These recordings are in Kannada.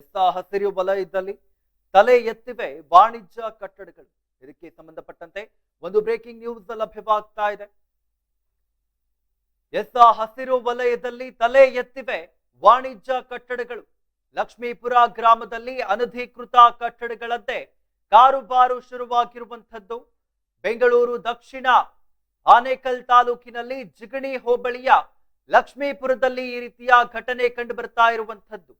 ಹಸಿರು ವಲಯದಲ್ಲಿ ತಲೆ ಎತ್ತಿವೆ ವಾಣಿಜ್ಯ ಕಟ್ಟಡಗಳು. ಇದಕ್ಕೆ ಸಂಬಂಧಪಟ್ಟಂತೆ ಒಂದು ಬ್ರೇಕಿಂಗ್ ನ್ಯೂಸ್ ಲಭ್ಯವಾಗ್ತಾ ಇದೆ. ಹಸಿರು ವಲಯದಲ್ಲಿ ತಲೆ ಎತ್ತಿವೆ ವಾಣಿಜ್ಯ ಕಟ್ಟಡಗಳು. ಲಕ್ಷ್ಮೀಪುರ ಗ್ರಾಮದಲ್ಲಿ ಅನಧಿಕೃತ ಕಟ್ಟಡಗಳಂತೆ ಕಾರುಬಾರು ಶುರುವಾಗಿರುವಂತದ್ದು. ಬೆಂಗಳೂರು ದಕ್ಷಿಣ ಆನೇಕಲ್ ತಾಲೂಕಿನಲ್ಲಿ ಜಿಗಣಿ ಹೋಬಳಿಯ ಲಕ್ಷ್ಮೀಪುರದಲ್ಲಿ ಈ ರೀತಿಯ ಘಟನೆ ಕಂಡು ಬರ್ತಾ ಇರುವಂತದ್ದು.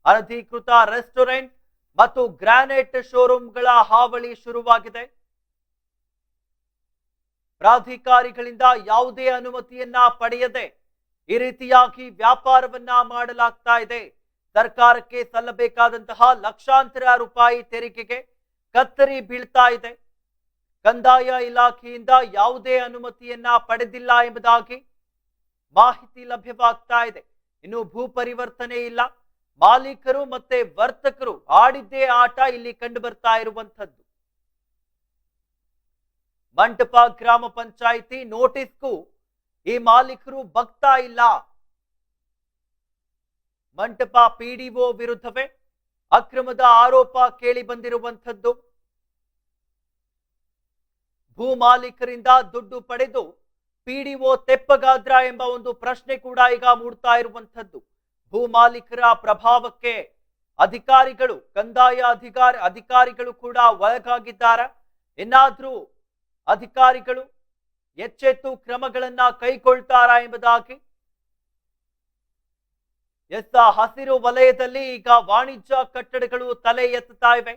ಅನಧಿಕೃತ ರೆಸ್ಟೋರೆಂಟ್ ಮತ್ತು ಗ್ರಾನೈಟ್ ಶೋರೂಮ್ಗಳ ಹಾವಳಿ ಶುರುವಾಗಿದೆ. ಪ್ರಾಧಿಕಾರಿಗಳಿಂದ ಯಾವುದೇ ಅನುಮತಿಯನ್ನ ಪಡೆಯದೆ ಈ ರೀತಿಯಾಗಿ ವ್ಯಾಪಾರವನ್ನ ಮಾಡಲಾಗ್ತಾ ಇದೆ. ಸರ್ಕಾರಕ್ಕೆ ಸಲ್ಲಬೇಕಾದಂತಹ ಲಕ್ಷಾಂತರ ರೂಪಾಯಿ ತೆರಿಗೆಗೆ ಕತ್ತರಿ ಬೀಳ್ತಾ ಇದೆ. ಕಂದಾಯ ಇಲಾಖೆಯಿಂದ ಯಾವುದೇ ಅನುಮತಿಯನ್ನ ಪಡೆದಿಲ್ಲ ಎಂಬುದಾಗಿ ಮಾಹಿತಿ ಲಭ್ಯವಾಗ್ತಾ ಇದೆ. ಇನ್ನು ಭೂ ಪರಿವರ್ತನೆ ಇಲ್ಲ. ಮಾಲೀಕರು ಮತ್ತೆ ವರ್ತಕರು ಆಡಿದ್ದೇ ಆಟ ಇಲ್ಲಿ ಕಂಡು ಬರ್ತಾ ಇರುವಂತದ್ದು. ಮಂಟಪ ಗ್ರಾಮ ಪಂಚಾಯಿತಿ ನೋಟಿಸ್ಗೂ ಈ ಮಾಲೀಕರು ಬಗ್ತಾ ಇಲ್ಲ. ಮಂಟಪ ಪಿಡಿಒ ವಿರುದ್ಧವೇ ಅಕ್ರಮದ ಆರೋಪ ಕೇಳಿ ಬಂದಿರುವಂತದ್ದು. ಭೂ ಮಾಲೀಕರಿಂದ ದುಡ್ಡು ಪಡೆದು ಪಿಡಿಒ ತೆಪ್ಪಗಾದ್ರ ಎಂಬ ಒಂದು ಪ್ರಶ್ನೆ ಕೂಡ ಈಗ ಮೂಡ್ತಾ ಇರುವಂತದ್ದು. ಭೂ ಮಾಲೀಕರ ಪ್ರಭಾವಕ್ಕೆ ಅಧಿಕಾರಿಗಳು, ಕಂದಾಯ ಅಧಿಕಾರಿಗಳು ಕೂಡ ಒಳಗಾಗಿದ್ದಾರೆ. ಇನ್ನಾದ್ರೂ ಅಧಿಕಾರಿಗಳು ಎಚ್ಚೆತ್ತು ಕ್ರಮಗಳನ್ನ ಕೈಗೊಳ್ತಾರಾ ಎಂಬುದಾಗಿ. ಹಸಿರು ವಲಯದಲ್ಲಿ ಈಗ ವಾಣಿಜ್ಯ ಕಟ್ಟಡಗಳು ತಲೆ ಎತ್ತುತ್ತಾ ಇವೆ.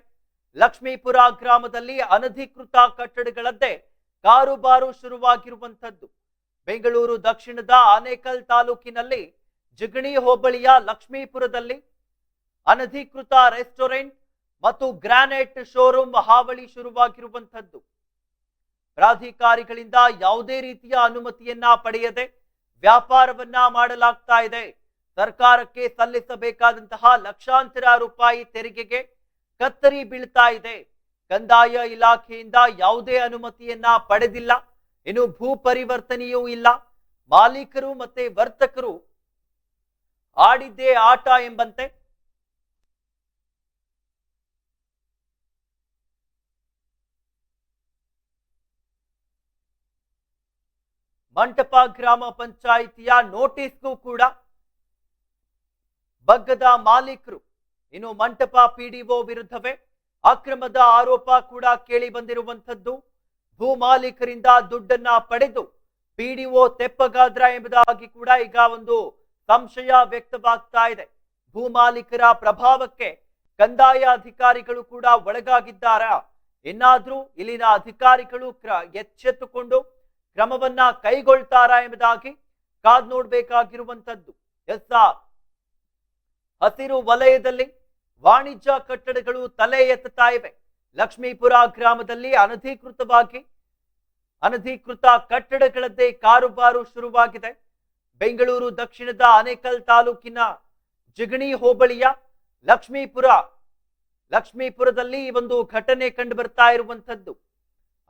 ಲಕ್ಷ್ಮೀಪುರ ಗ್ರಾಮದಲ್ಲಿ ಅನಧಿಕೃತ ಕಟ್ಟಡಗಳದ್ದೇ ಕಾರುಬಾರು ಶುರುವಾಗಿರುವಂತದ್ದು. ಬೆಂಗಳೂರು ದಕ್ಷಿಣದ ಆನೇಕಲ್ ತಾಲೂಕಿನಲ್ಲಿ ಜಿಗಣಿ ಹೋಬಳಿಯ ಲಕ್ಷ್ಮೀಪುರದಲ್ಲಿ ಅನಧಿಕೃತ ರೆಸ್ಟೋರೆಂಟ್ ಮತ್ತು ಗ್ರಾನೈಟ್ ಶೋರೂಮ್ ಹಾವಳಿ ಶುರುವಾಗಿರುವಂತದ್ದು. ಪ್ರಾಧಿಕಾರಿಗಳಿಂದ ಯಾವುದೇ ರೀತಿಯ ಅನುಮತಿಯನ್ನ ಪಡೆಯದೆ ವ್ಯಾಪಾರವನ್ನ ಮಾಡಲಾಗ್ತಾ ಇದೆ. ಸರ್ಕಾರಕ್ಕೆ ಸಲ್ಲಿಸಬೇಕಾದಂತಹ ಲಕ್ಷಾಂತರ ರೂಪಾಯಿ ತೆರಿಗೆಗೆ ಕತ್ತರಿ ಬೀಳ್ತಾ ಇದೆ. ಕಂದಾಯ ಇಲಾಖೆಯಿಂದ ಯಾವುದೇ ಅನುಮತಿಯನ್ನ ಪಡೆದಿಲ್ಲ. ಇನ್ನು ಭೂ ಪರಿವರ್ತನೆಯೂ ಇಲ್ಲ. ಮಾಲೀಕರು ಮತ್ತೆ ವರ್ತಕರು ಆಡಿದ್ದೇ ಆಟ ಎಂಬಂತೆ ಮಂಟಪ ಗ್ರಾಮ ಪಂಚಾಯಿತಿಯ ನೋಟಿಸ್ಗೂ ಕೂಡ ಬಗ್ಗದ ಮಾಲೀಕರು. ಇನ್ನು ಮಂಟಪ ಪಿಡಿಒ ವಿರುದ್ಧವೇ ಅಕ್ರಮದ ಆರೋಪ ಕೂಡ ಕೇಳಿ ಬಂದಿರುವಂತದ್ದು. ಭೂ ಮಾಲೀಕರಿಂದ ದುಡ್ಡನ್ನ ಪಡೆದು ಪಿಡಿಒ ತೆಪ್ಪಗಾದ್ರ ಎಂಬುದಾಗಿ ಕೂಡ ಈಗ ಒಂದು ಸಂಶಯ ವ್ಯಕ್ತವಾಗ್ತಾ ಇದೆ. ಭೂ ಮಾಲೀಕರ ಪ್ರಭಾವಕ್ಕೆ ಕಂದಾಯ ಅಧಿಕಾರಿಗಳು ಕೂಡ ಒಳಗಾಗಿದ್ದಾರಾ? ಇನ್ನಾದ್ರೂ ಇಲ್ಲಿನ ಅಧಿಕಾರಿಗಳು ಎಚ್ಚೆತ್ತುಕೊಂಡು ಕ್ರಮವನ್ನ ಕೈಗೊಳ್ತಾರಾ ಎಂಬುದಾಗಿ ಕಾದ್ ನೋಡ್ಬೇಕಾಗಿರುವಂತದ್ದು. ಹಸಿರು ವಲಯದಲ್ಲಿ ವಾಣಿಜ್ಯ ಕಟ್ಟಡಗಳು ತಲೆ ಎತ್ತುತ್ತಾ ಇವೆ. ಲಕ್ಷ್ಮೀಪುರ ಗ್ರಾಮದಲ್ಲಿ ಅನಧಿಕೃತ ಕಟ್ಟಡಗಳದ್ದೇ ಕಾರುಬಾರು ಶುರುವಾಗಿದೆ. ಬೆಂಗಳೂರು ದಕ್ಷಿಣದ ಆನೇಕಲ್ ತಾಲೂಕಿನ ಜಿಗಣಿ ಹೋಬಳಿಯ ಲಕ್ಷ್ಮೀಪುರದಲ್ಲಿ ಈ ಒಂದು ಘಟನೆ ಕಂಡು ಬರ್ತಾ ಇರುವಂತದ್ದು.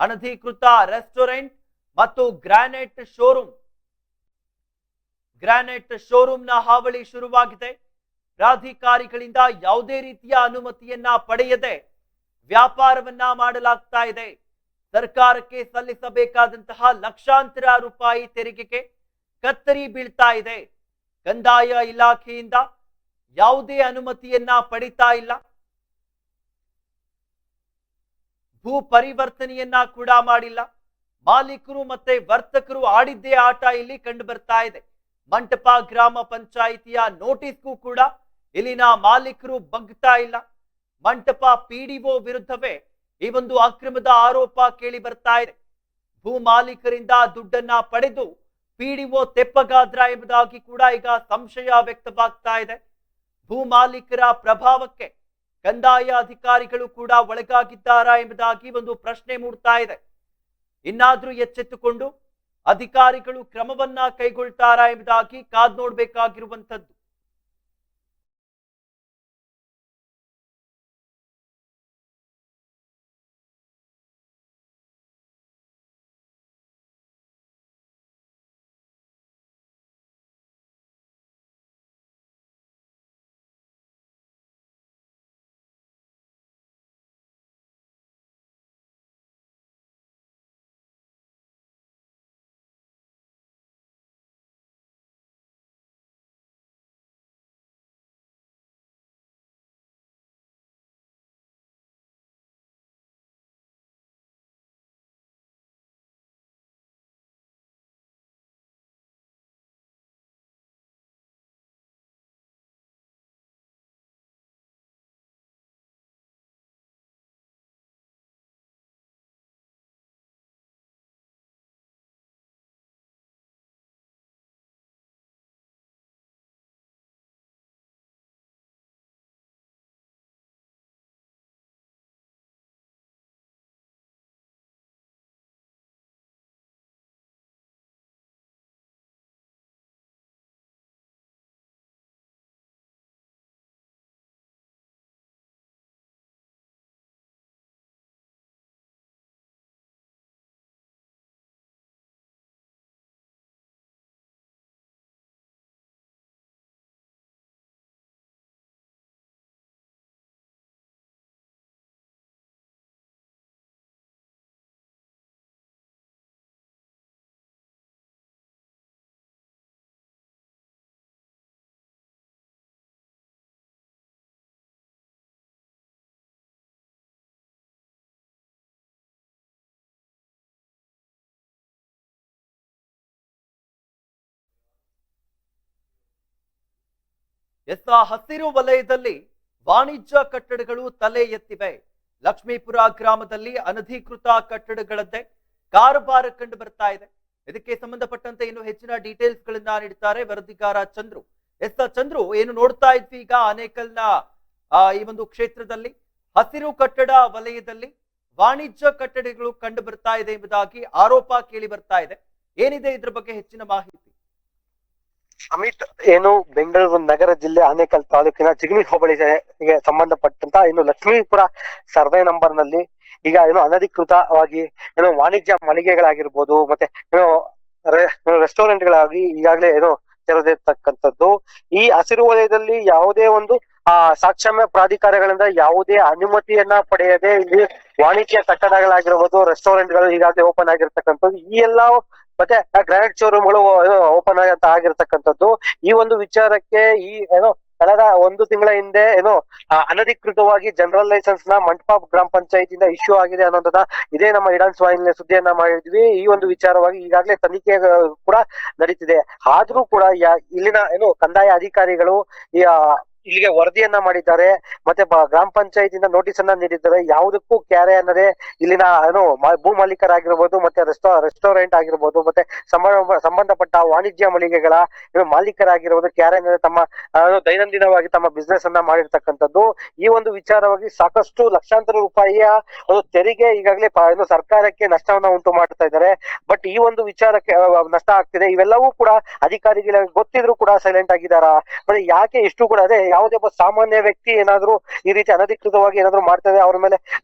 ಅನಧಿಕೃತ ರೆಸ್ಟೋರೆಂಟ್ ಮತ್ತು ಗ್ರಾನೈಟ್ ಶೋರೂಮ್ನ ಹಾವಳಿ ಶುರುವಾಗಿದೆ. ಪ್ರಾಧಿಕಾರಿಗಳಿಂದ ಯಾವುದೇ ರೀತಿಯ ಅನುಮತಿಯನ್ನ ಪಡೆಯದೆ ವ್ಯಾಪಾರವನ್ನ ಮಾಡಲಾಗ್ತಾ ಇದೆ. ಸರ್ಕಾರಕ್ಕೆ ಸಲ್ಲಿಸಬೇಕಾದಂತಹ ಲಕ್ಷಾಂತರ ರೂಪಾಯಿ ತೆರಿಗೆಗೆ ಕತ್ತರಿ ಬೀಳ್ತಾ ಇದೆ. ಕಂದಾಯ ಇಲಾಖೆಯಿಂದ ಯಾವುದೇ ಅನುಮತಿಯನ್ನ ಪಡಿತಾ ಇಲ್ಲ. ಭೂ ಪರಿವರ್ತನೆಯನ್ನ ಕೂಡ ಮಾಡಿಲ್ಲ. ಮಾಲೀಕರು ಮತ್ತೆ ವರ್ತಕರು ಆಡಿದ್ದೇ ಆಟ ಇಲ್ಲಿ ಕಂಡು ಬರ್ತಾ ಇದೆ. ಮಂಟಪ ಗ್ರಾಮ ಪಂಚಾಯಿತಿಯ ನೋಟಿಸ್ಗೂ ಕೂಡ ಇಲ್ಲಿನ ಮಾಲೀಕರು ಬಗ್ತಾ ಇಲ್ಲ. ಮಂಟಪ ಪಿಡಿಒ ವಿರುದ್ಧವೇ ಈ ಒಂದು ಅಕ್ರಮದ ಆರೋಪ ಕೇಳಿ ಬರ್ತಾ ಇದೆ. ಭೂ ಮಾಲೀಕರಿಂದ ದುಡ್ಡನ್ನ ಪಡೆದು ಪಿಡಿಒ ತೆಪ್ಪಗಾದ್ರ ಎಂಬುದಾಗಿ ಕೂಡ ಈಗ ಸಂಶಯ ವ್ಯಕ್ತವಾಗ್ತಾ ಇದೆ. ಭೂ ಮಾಲೀಕರ ಪ್ರಭಾವಕ್ಕೆ ಕಂದಾಯ ಅಧಿಕಾರಿಗಳು ಕೂಡ ಒಳಗಾಗಿದ್ದಾರಾ ಎಂಬುದಾಗಿ ಒಂದು ಪ್ರಶ್ನೆ ಮೂಡ್ತಾ ಇದೆ. ಇನ್ನಾದ್ರೂ ಎಚ್ಚೆತ್ತುಕೊಂಡು ಅಧಿಕಾರಿಗಳು ಕ್ರಮವನ್ನ ಕೈಗೊಳ್ತಾರಾ ಎಂಬುದಾಗಿ ಕಾದ್ ನೋಡ್ಬೇಕಾಗಿರುವಂತದ್ದು. ಎಸ್, ಆ ಹಸಿರು ವಲಯದಲ್ಲಿ ವಾಣಿಜ್ಯ ಕಟ್ಟಡಗಳು ತಲೆ ಎತ್ತಿವೆ. ಲಕ್ಷ್ಮೀಪುರ ಗ್ರಾಮದಲ್ಲಿ ಅನಧಿಕೃತ ಕಟ್ಟಡಗಳದ್ದೇ ಕಾರಬಾರ ಕಂಡು ಬರ್ತಾ ಇದೆ. ಇದಕ್ಕೆ ಸಂಬಂಧಪಟ್ಟಂತೆ ಇನ್ನು ಹೆಚ್ಚಿನ ಡೀಟೇಲ್ಸ್ ಗಳನ್ನ ನೀಡುತ್ತಾರೆ ವರದಿಗಾರ ಚಂದ್ರು. ಎಸ್ ಚಂದ್ರು, ಏನು ನೋಡ್ತಾ ಇದ್ವಿ ಈಗ ಆನೇಕಲ್ನ ಈ ಒಂದು ಕ್ಷೇತ್ರದಲ್ಲಿ ಹಸಿರು ಕಟ್ಟಡ ವಲಯದಲ್ಲಿ ವಾಣಿಜ್ಯ ಕಟ್ಟಡಗಳು ಕಂಡು ಬರ್ತಾ ಇದೆ ಎಂಬುದಾಗಿ ಆರೋಪ ಕೇಳಿ ಬರ್ತಾ ಇದೆ. ಏನಿದೆ ಇದ್ರ ಬಗ್ಗೆ ಹೆಚ್ಚಿನ ಮಾಹಿತಿ? ಅಮಿತ್, ಏನು ಬೆಂಗಳೂರು ನಗರ ಜಿಲ್ಲೆ ಆನೇಕಲ್ ತಾಲೂಕಿನ ಚಿಗಣಿ ಹೋಬಳಿಗೆ ಸಂಬಂಧಪಟ್ಟಂತ ಏನು ಲಕ್ಷ್ಮೀಪುರ ಸರ್ವೆ ನಂಬರ್ ನಲ್ಲಿ ಈಗ ಏನು ಅನಧಿಕೃತವಾಗಿ ಏನು ವಾಣಿಜ್ಯ ಮಳಿಗೆಗಳಾಗಿರ್ಬೋದು, ಮತ್ತೆ ಏನು ರೆಸ್ಟೋರೆಂಟ್ ಗಳಾಗಿ ಈಗಾಗಲೇ ಏನು ತೆರೆದಿರ್ತಕ್ಕಂಥದ್ದು. ಈ ಹಸಿರು ವಲಯದಲ್ಲಿ ಯಾವುದೇ ಒಂದು ಸಾಕ್ಷ್ಯ ಪ್ರಾಧಿಕಾರಗಳಿಂದ ಯಾವುದೇ ಅನುಮತಿಯನ್ನ ಪಡೆಯದೆ ಇಲ್ಲಿ ವಾಣಿಜ್ಯ ಕಟ್ಟಡಗಳಾಗಿರ್ಬೋದು, ರೆಸ್ಟೋರೆಂಟ್ ಗಳು ಈಗಾಗಲೇ ಓಪನ್ ಆಗಿರ್ತಕ್ಕಂಥದ್ದು. ಈ ಎಲ್ಲಾ ಮತ್ತೆ ಗ್ರಾನೈಟ್ ಶೋರೂಮ್ಗಳು ಓಪನ್ ಆಗಿರ್ತಕ್ಕಂಥದ್ದು. ಈ ಒಂದು ವಿಚಾರಕ್ಕೆ ಈ ಏನೋ ಕಳೆದ ಒಂದು ತಿಂಗಳ ಹಿಂದೆ ಏನೋ ಅನಧಿಕೃತವಾಗಿ ಜನರಲ್ ಲೈಸೆನ್ಸ್ ನ ಮಂಟಪ ಗ್ರಾಮ ಪಂಚಾಯತಿಯಿಂದ ಇಶ್ಯೂ ಆಗಿದೆ ಅನ್ನೋದನ್ನ ಇದೇ ನಮ್ಮ ಇಡನ್ಸ್ ವಾಹಿನಿಯ ಸುದ್ದಿಯನ್ನ ಮಾಡಿದ್ವಿ. ಈ ಒಂದು ವಿಚಾರವಾಗಿ ಈಗಾಗಲೇ ತನಿಖೆ ಕೂಡ ನಡೀತಿದೆ. ಆದ್ರೂ ಕೂಡ ಇಲ್ಲಿನ ಏನು ಕಂದಾಯ ಅಧಿಕಾರಿಗಳು ಇಲ್ಲಿಗೆ ವರದಿಯನ್ನ ಮಾಡಿದ್ದಾರೆ, ಮತ್ತೆ ಗ್ರಾಮ ಪಂಚಾಯತಿಯಿಂದ ನೋಟಿಸ್ ಅನ್ನ ನೀಡಿದ್ದಾರೆ. ಯಾವುದಕ್ಕೂ ಕ್ಯಾರೆ ಅನ್ನದೇ ಇಲ್ಲಿನ ಏನು ಭೂ ಮಾಲೀಕರಾಗಿರ್ಬೋದು, ಮತ್ತೆ ರೆಸ್ಟೋರೆಂಟ್ ಆಗಿರ್ಬೋದು, ಮತ್ತೆ ಸಂಬಂಧಪಟ್ಟ ವಾಣಿಜ್ಯ ಮಳಿಗೆಗಳ ಮಾಲೀಕರಾಗಿರ್ಬೋದು ಕ್ಯಾರೆ ಅನ್ನದೇ ತಮ್ಮ ದೈನಂದಿನವಾಗಿ ತಮ್ಮ ಬಿಸ್ನೆಸ್ ಅನ್ನ ಮಾಡಿರ್ತಕ್ಕಂಥದ್ದು. ಈ ಒಂದು ವಿಚಾರವಾಗಿ ಸಾಕಷ್ಟು ಲಕ್ಷಾಂತರ ರೂಪಾಯಿಯ ಒಂದು ತೆರಿಗೆ ಈಗಾಗಲೇ ಸರ್ಕಾರಕ್ಕೆ ನಷ್ಟವನ್ನ ಉಂಟು ಮಾಡ್ತಾ ಇದ್ದಾರೆ. ಬಟ್ ಈ ಒಂದು ವಿಚಾರಕ್ಕೆ ನಷ್ಟ ಆಗ್ತಿದೆ. ಇವೆಲ್ಲವೂ ಕೂಡ ಅಧಿಕಾರಿಗಳಿಗೆ ಗೊತ್ತಿದ್ರು ಕೂಡ ಸೈಲೆಂಟ್ ಆಗಿದಾರ. ಮತ್ತೆ ಯಾಕೆ ಇಷ್ಟು ಕೂಡ ಅದೇ ಯಾವುದೇ ಒಬ್ಬ ಸಾಮಾನ್ಯ ವ್ಯಕ್ತಿ ಏನಾದ್ರು ಈ ರೀತಿ ಅನಧಿಕೃತವಾಗಿ ಏನಾದ್ರು ಮಾಡ್ತಾರೆ, ಅವ್ರ ಮೇಲೆ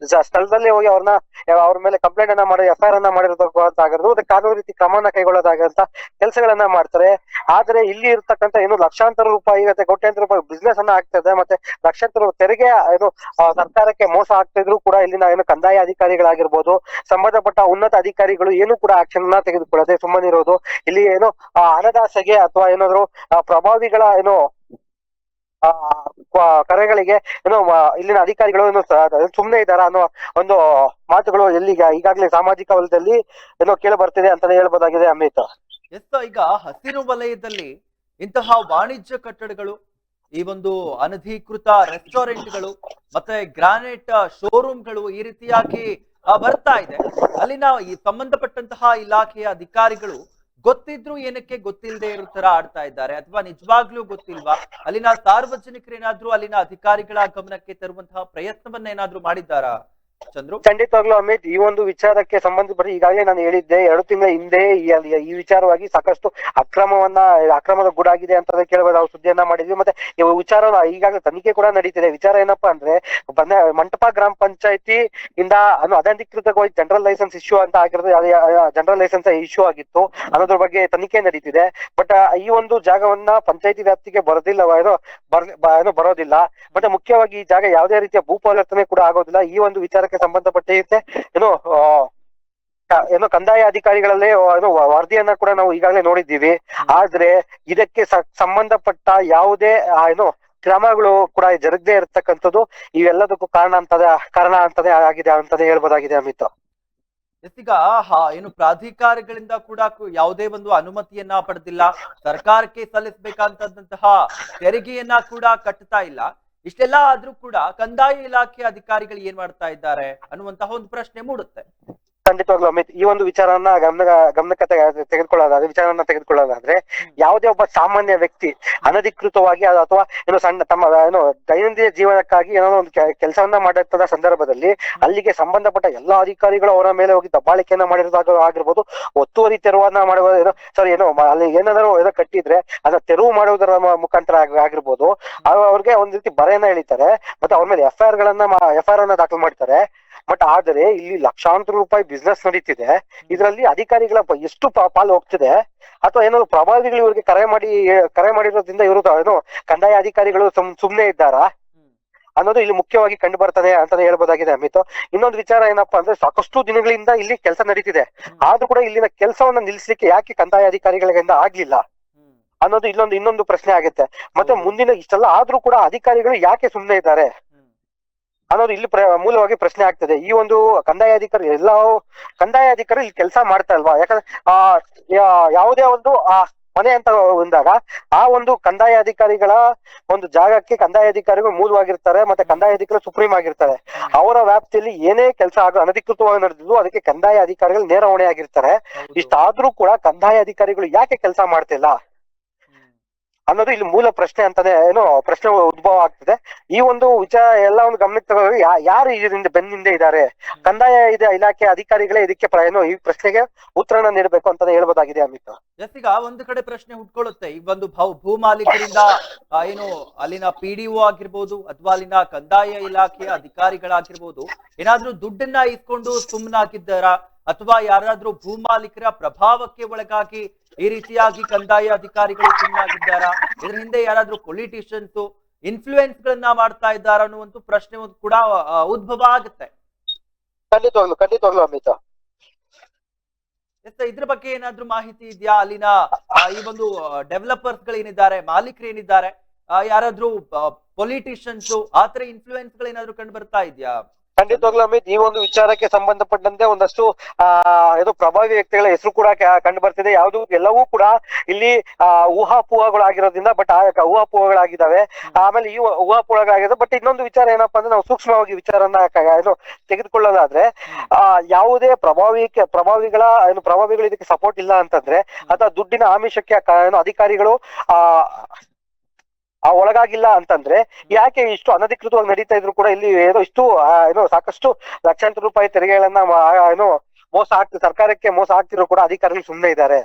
ಸ್ಥಳದಲ್ಲೇ ಹೋಗಿ ಅವ್ರ ಮೇಲೆ ಕಂಪ್ಲೇಂಟ್ ಅನ್ನ ಮಾಡಿ FIR ಅನ್ನ ಮಾಡಿರೋದಾಗಿರೋದು, ಅದಕ್ಕೆ ಕಾನೂನು ರೀತಿ ಕ್ರಮನ ಕೈಗೊಳ್ಳೋದಾಗಂತ ಕೆಲಸಗಳನ್ನ ಮಾಡ್ತಾರೆ. ಆದ್ರೆ ಇಲ್ಲಿ ಇರ್ತಕ್ಕಂಥ ಏನು ಲಕ್ಷಾಂತರ ರೂಪಾಯಿ ಮತ್ತೆ ಕೋಟ್ಯಾಂತರ ರೂಪಾಯಿ ಬಿಸ್ನೆಸ್ ಅನ್ನ ಆಗ್ತದೆ, ಮತ್ತೆ ಲಕ್ಷಾಂತರ ತೆರಿಗೆ ಏನು ಸರ್ಕಾರಕ್ಕೆ ಮೋಸ ಆಗ್ತಿದ್ರು ಕೂಡ ಇಲ್ಲಿನ ಏನು ಕಂದಾಯ ಅಧಿಕಾರಿಗಳಾಗಿರ್ಬೋದು, ಸಂಬಂಧಪಟ್ಟ ಉನ್ನತ ಅಧಿಕಾರಿಗಳು ಏನು ಕೂಡ ಆಕ್ಷನ್ ಅನ್ನ ತೆಗೆದುಕೊಳ್ಳದೆ ಸುಮ್ಮನಿರೋದು. ಇಲ್ಲಿ ಏನು ಹಣದಾಸೆಗೆ ಅಥವಾ ಏನಾದ್ರು ಪ್ರಭಾವಿಗಳ ಏನು ಕರೆಗಳಿಗೆ ಏನೋ ಇಲ್ಲಿನ ಅಧಿಕಾರಿಗಳು ಏನು ಸುಮ್ಮನೆ ಇದ್ದಾರಾ ಅನ್ನೋ ಒಂದು ಮಾತುಗಳು ಈಗಾಗಲೇ ಸಾಮಾಜಿಕ ವಲಯದಲ್ಲಿ ಏನೋ ಕೇಳಿ ಬರ್ತಿದೆ ಅಂತಾನೆ ಹೇಳ್ಬೋದಾಗಿದೆ ಅಮಿತ್. ಎಸ್, ಈಗ ಹಸಿರು ವಲಯದಲ್ಲಿ ಇಂತಹ ವಾಣಿಜ್ಯ ಕಟ್ಟಡಗಳು, ಈ ಒಂದು ಅನಧಿಕೃತ ರೆಸ್ಟೋರೆಂಟ್ಗಳು ಮತ್ತೆ ಗ್ರಾನೈಟ್ ಶೋರೂಮ್ಗಳು ಈ ರೀತಿಯಾಗಿ ಬರ್ತಾ ಇದೆ. ಅಲ್ಲಿನ ಈ ಸಂಬಂಧಪಟ್ಟಂತಹ ಇಲಾಖೆಯ ಅಧಿಕಾರಿಗಳು ಗೊತ್ತಿದ್ರು ಏನಕ್ಕೆ ಗೊತ್ತಿಲ್ಲದೆ ಇರೋ ತರ ಆಡ್ತಾ ಇದ್ದಾರೆ, ಅಥವಾ ನಿಜವಾಗ್ಲೂ ಗೊತ್ತಿಲ್ವಾ? ಅಲ್ಲಿನ ಸಾರ್ವಜನಿಕರೇನಾದ್ರೂ ಅಲ್ಲಿನ ಅಧಿಕಾರಿಗಳ ಗಮನಕ್ಕೆ ತರುವಂತಹ ಪ್ರಯತ್ನವನ್ನ ಏನಾದ್ರೂ ಮಾಡಿದ್ದಾರಾ ಚಂದ್ರು? ಖಂಡಿತವಾಗ್ಲೂ ಅಮಿತ್, ಈ ಒಂದು ವಿಚಾರಕ್ಕೆ ಸಂಬಂಧಪಟ್ಟ ಈಗಾಗಲೇ ನಾನು ಹೇಳಿದ್ದೆ 2 ತಿಂಗಳ ಹಿಂದೆ ಈ ವಿಚಾರವಾಗಿ ಸಾಕಷ್ಟು ಅಕ್ರಮದ ಗೂಡಾಗಿದೆ ಅಂತ ಕೇಳಬಹುದು. ನಾವು ಸುದ್ದಿಯನ್ನ ಮಾಡಿದ್ವಿ. ಮತ್ತೆ ಈ ವಿಚಾರ ಈಗಾಗಲೇ ತನಿಖೆ ಕೂಡ ನಡೀತಿದೆ. ವಿಚಾರ ಏನಪ್ಪಾ ಅಂದ್ರೆ ಮಂಟಪ ಗ್ರಾಮ ಪಂಚಾಯತಿ ಇಂದ ಅನಧಿಕೃತವಾಗಿ ಜನರಲ್ ಲೈಸೆನ್ಸ್ ಇಶ್ಯೂ ಅಂತ ಆಗಿರೋದು, ಜನರಲ್ ಲೈಸೆನ್ಸ್ ಇಶ್ಯೂ ಆಗಿತ್ತು ಅನ್ನೋದ್ರ ಬಗ್ಗೆ ತನಿಖೆ ನಡೀತಿದೆ. ಬಟ್ ಈ ಒಂದು ಜಾಗವನ್ನ ಪಂಚಾಯತಿ ವ್ಯಾಪ್ತಿಗೆ ಬರೋದಿಲ್ಲ. ಮತ್ತೆ ಮುಖ್ಯವಾಗಿ ಈ ಜಾಗ ಯಾವುದೇ ರೀತಿಯ ಭೂ ಪರಿವರ್ತನೆ ಕೂಡ ಆಗೋದಿಲ್ಲ. ಈ ಒಂದು ವಿಚಾರಕ್ಕೆ ಸಂಬಂಧಪಟ್ಟಂತೆ ಏನೋ ಕಂದಾಯ ಅಧಿಕಾರಿಗಳಲ್ಲೇ ವರದಿಯನ್ನ ಕೂಡ ನಾವು ಈಗಾಗಲೇ ನೋಡಿದ್ದೀವಿ. ಆದ್ರೆ ಇದಕ್ಕೆ ಸಂಬಂಧಪಟ್ಟ ಯಾವುದೇ ಕ್ರಮಗಳು ಕೂಡ ಜರುಗದೆ ಇರತಕ್ಕಂಥದ್ದು ಇವೆಲ್ಲದಕ್ಕೂ ಕಾರಣ ಅಂತಾನೆ ಆಗಿದೆ ಅಂತಾನೆ ಹೇಳ್ಬೋದಾಗಿದೆ ಅಮಿತ್. ಈಗ ಏನು ಪ್ರಾಧಿಕಾರಗಳಿಂದ ಕೂಡ ಯಾವುದೇ ಒಂದು ಅನುಮತಿಯನ್ನ ಪಡೆದಿಲ್ಲ, ಸರ್ಕಾರಕ್ಕೆ ಸಲ್ಲಿಸಬೇಕಾದಂತಹ ತೆರಿಗೆಯನ್ನ ಕೂಡ ಕಟ್ಟುತ್ತಾ ಇಲ್ಲ. ಇಷ್ಟೆಲ್ಲ ಆದ್ರೂ ಕೂಡ ಕಂದಾಯ ಇಲಾಖೆ ಅಧಿಕಾರಿಗಳು ಏನ್ ಮಾಡ್ತಾ ಇದ್ದಾರೆ ಅನ್ನುವಂತಹ ಒಂದು ಪ್ರಶ್ನೆ ಮೂಡುತ್ತೆ. ಖಂಡಿತವಾಗ್ಲೂ ಅಮಿತ್, ಈ ಒಂದು ವಿಚಾರವನ್ನ ಗಮನಕ್ಕೆ ತೆಗೆದುಕೊಳ್ಳೋದಾದ್ರೆ ಯಾವುದೇ ಒಬ್ಬ ಸಾಮಾನ್ಯ ವ್ಯಕ್ತಿ ಅನಧಿಕೃತವಾಗಿ ಅಥವಾ ತಮ್ಮ ದೈನಂದಿನ ಜೀವನಕ್ಕಾಗಿ ಏನೋ ಒಂದು ಕೆಲಸವನ್ನ ಮಾಡಿರ್ತದ ಸಂದರ್ಭದಲ್ಲಿ ಅಲ್ಲಿಗೆ ಸಂಬಂಧಪಟ್ಟ ಎಲ್ಲಾ ಅಧಿಕಾರಿಗಳು ಅವರ ಮೇಲೆ ಹೋಗಿ ದಬ್ಬಾಳಿಕೆಯನ್ನ ಆಗಿರ್ಬೋದು, ಒತ್ತುವರಿ ತೆರವನ್ನ ಮಾಡುವ ಅಲ್ಲಿ ಏನಾದ್ರು ಕಟ್ಟಿದ್ರೆ ಅದನ್ನ ತೆರವು ಮಾಡುವುದರ ಮುಖಾಂತರ ಆಗಿರ್ಬೋದು, ಅವ್ರಿಗೆ ಒಂದ್ ರೀತಿ ಬರೆಯನ್ನ ಎಳಿತಾರೆ. ಮತ್ತೆ ಅವ್ರ ಮೇಲೆ FIR ಅನ್ನ ದಾಖಲು ಮಾಡ್ತಾರೆ. ಬಟ್ ಆದ್ರೆ ಇಲ್ಲಿ ಲಕ್ಷಾಂತರ ರೂಪಾಯಿ ಬಿಸ್ನೆಸ್ ನಡೀತಿದೆ. ಇದರಲ್ಲಿ ಅಧಿಕಾರಿಗಳ ಎಷ್ಟು ಪಾಲು ಹೋಗ್ತಿದೆ, ಅಥವಾ ಏನಾದ್ರು ಪ್ರಭಾವಿಗಳು ಇವ್ರಿಗೆ ಕರೆ ಮಾಡಿರೋದ್ರಿಂದ ಇವರು ಕಂದಾಯ ಅಧಿಕಾರಿಗಳು ಸುಮ್ನೆ ಇದ್ದಾರಾ ಅನ್ನೋದು ಇಲ್ಲಿ ಮುಖ್ಯವಾಗಿ ಕಂಡು ಬರ್ತದೆ ಅಂತಾನೆ ಹೇಳ್ಬೋದಾಗಿದೆ ಅಮಿತ್. ಇನ್ನೊಂದು ವಿಚಾರ ಏನಪ್ಪಾ ಅಂದ್ರೆ ಸಾಕಷ್ಟು ದಿನಗಳಿಂದ ಇಲ್ಲಿ ಕೆಲಸ ನಡೀತಿದೆ. ಆದ್ರೂ ಕೂಡ ಇಲ್ಲಿನ ಕೆಲಸವನ್ನ ನಿಲ್ಲಿಸ್ಲಿಕ್ಕೆ ಯಾಕೆ ಕಂದಾಯ ಅಧಿಕಾರಿಗಳಿಂದ ಆಗ್ಲಿಲ್ಲ ಅನ್ನೋದು ಇನ್ನೊಂದು ಪ್ರಶ್ನೆ ಆಗುತ್ತೆ. ಮತ್ತೆ ಮುಂದಿನ ಇಷ್ಟೆಲ್ಲ ಆದ್ರೂ ಕೂಡ ಅಧಿಕಾರಿಗಳು ಯಾಕೆ ಸುಮ್ನೆ ಇದ್ದಾರೆ ಅನ್ನೋದು ಇಲ್ಲಿ ಮೂಲವಾಗಿ ಪ್ರಶ್ನೆ ಆಗ್ತದೆ. ಈ ಒಂದು ಕಂದಾಯ ಅಧಿಕಾರಿ ಇಲ್ಲಿ ಕೆಲಸ ಮಾಡ್ತಾ ಇಲ್ವಾ? ಯಾಕಂದ್ರೆ ಯಾವುದೇ ಒಂದು ಮನೆ ಅಂತ ಬಂದಾಗ ಆ ಒಂದು ಕಂದಾಯ ಅಧಿಕಾರಿಗಳ ಒಂದು ಜಾಗಕ್ಕೆ ಕಂದಾಯ ಅಧಿಕಾರಿಗಳು ಮೂಲವಾಗಿರ್ತಾರೆ, ಮತ್ತೆ ಕಂದಾಯ ಅಧಿಕಾರಿ ಸುಪ್ರೀಂ ಆಗಿರ್ತಾರೆ. ಅವರ ವ್ಯಾಪ್ತಿಯಲ್ಲಿ ಏನೇ ಕೆಲಸ ಅನಧಿಕೃತವಾಗಿ ನಡೆದಿದ್ದು ಅದಕ್ಕೆ ಕಂದಾಯ ಅಧಿಕಾರಿಗಳು ನೇರ ಹೊಣೆ ಆಗಿರ್ತಾರೆ. ಇಷ್ಟಾದ್ರೂ ಕೂಡ ಕಂದಾಯ ಅಧಿಕಾರಿಗಳು ಯಾಕೆ ಕೆಲಸ ಮಾಡ್ತಿಲ್ಲ ಅನ್ನೋದು ಇಲ್ಲಿ ಮೂಲ ಪ್ರಶ್ನೆ ಅಂತಾನೆ ಪ್ರಶ್ನೆ ಉದ್ಭವ ಆಗ್ತಿದೆ. ಈ ಒಂದು ವಿಚಾರ ಎಲ್ಲ ಒಂದು ಗಮನಕ್ಕೆ ತಗೊಂಡು ಯಾರು ಇದರಿಂದ ಬೆನ್ನಿಂದ ಇದ್ದಾರೆ, ಕಂದಾಯ ಇಲಾಖೆ ಅಧಿಕಾರಿಗಳೇ ಇದಕ್ಕೆ ಈ ಪ್ರಶ್ನೆಗೆ ಉತ್ತರನ ನೀಡಬೇಕು ಅಂತಾನೆ ಹೇಳ್ಬೋದಾಗಿದೆ ಅಮಿತ್. ಈಗ ಒಂದು ಕಡೆ ಪ್ರಶ್ನೆ ಹುಟ್ಕೊಳ್ಳುತ್ತೆ, ಈಗ ಒಂದು ಭೂ ಮಾಲೀಕರಿಂದ ಅಲ್ಲಿನ PDO ಆಗಿರ್ಬೋದು ಅಥವಾ ಅಲ್ಲಿನ ಕಂದಾಯ ಇಲಾಖೆಯ ಅಧಿಕಾರಿಗಳಾಗಿರ್ಬೋದು ಏನಾದ್ರೂ ದುಡ್ಡನ್ನ ಇಸ್ಕೊಂಡು ಸುಮ್ಮನಾಗಿದ್ದಾರಾ, ಅಥವಾ ಯಾರಾದ್ರೂ ಭೂ ಮಾಲೀಕರ ಪ್ರಭಾವಕ್ಕೆ ಒಳಗಾಗಿ ಈ ರೀತಿಯಾಗಿ ಕಂದಾಯ ಅಧಿಕಾರಿಗಳು ಸುಮ್ಮನಾಗಿದ್ದಾರಾ, ಇದ್ರ ಹಿಂದೆ ಯಾರಾದ್ರೂ ಪೊಲಿಟಿಷಿಯನ್ಸ್ ಇನ್ಫ್ಲೂಯೆನ್ಸ್ ಗಳನ್ನ ಮಾಡ್ತಾ ಇದ್ದಾರಾ ಅನ್ನುವಂತ ಪ್ರಶ್ನೆ ಕೂಡ ಉದ್ಭವ ಆಗುತ್ತೆ. ಖಂಡಿತವಾಗ್ಲು ಅಮಿತ್. ಇದ್ರ ಬಗ್ಗೆ ಏನಾದ್ರೂ ಮಾಹಿತಿ ಇದೆಯಾ? ಅಲ್ಲಿನ ಈ ಒಂದು ಡೆವಲಪರ್ಸ್ ಗಳೇನಿದ್ದಾರೆ, ಮಾಲೀಕರು ಏನಿದ್ದಾರೆ, ಯಾರಾದ್ರೂ ಪೊಲಿಟಿಷಿಯನ್ಸ್ ಆತರ ಇನ್ಫ್ಲೂಯೆನ್ಸ್ ಗಳೇನಾದ್ರೂ ಕಂಡು ಬರ್ತಾ ಇದೆಯಾ? ಖಂಡಿತವಾಗ್ಲೂ ಅಮಿತ್, ಈ ಒಂದು ವಿಚಾರಕ್ಕೆ ಸಂಬಂಧಪಟ್ಟಂತೆ ಒಂದಷ್ಟು ಪ್ರಭಾವಿ ವ್ಯಕ್ತಿಗಳ ಹೆಸರು ಕೂಡ ಕಂಡು ಬರ್ತಿದೆ. ಎಲ್ಲವೂ ಕೂಡ ಇಲ್ಲಿ ಊಹಾಪೋಹಗಳಾಗಿರೋದ್ರಿಂದ, ಬಟ್ ಆ ಊಹಾಪೋಹಗಳಾಗಿದ್ದಾವೆ. ಆಮೇಲೆ ಈ ಊಹಾಪೋಹಗಳಾಗಿದೆ. ಬಟ್ ಇನ್ನೊಂದು ವಿಚಾರ ಏನಪ್ಪಾ ಅಂದ್ರೆ, ನಾವು ಸೂಕ್ಷ್ಮವಾಗಿ ವಿಚಾರನ ತೆಗೆದುಕೊಳ್ಳೋದಾದ್ರೆ ಯಾವುದೇ ಪ್ರಭಾವಿಗಳು ಇದಕ್ಕೆ ಸಪೋರ್ಟ್ ಇಲ್ಲ ಅಂತಂದ್ರೆ, ಅಥವಾ ದುಡ್ಡಿನ ಆಮಿಷಕ್ಕೆ ಅಧಿಕಾರಿಗಳು ಒಳಗಾಗಿಲ್ಲ ಅಂತಂದ್ರೆ, ಯಾಕೆ ಇಷ್ಟು ಅನಧಿಕೃತವಾಗಿ ನಡೀತಾ ಇದ್ರು ಕೂಡ ಇಲ್ಲಿ ಇಷ್ಟು ಸಾಕಷ್ಟು ಲಕ್ಷಾಂತರ ರೂಪಾಯಿ ತೆರಿಗೆಗಳನ್ನ ಸರ್ಕಾರಕ್ಕೆ ಮೋಸ ಆಗ್ತಿರೋ ಕೂಡ ಅಧಿಕಾರಿಗಳು ಸುಮ್ಮನೆ ಇದ್ದಾರೆ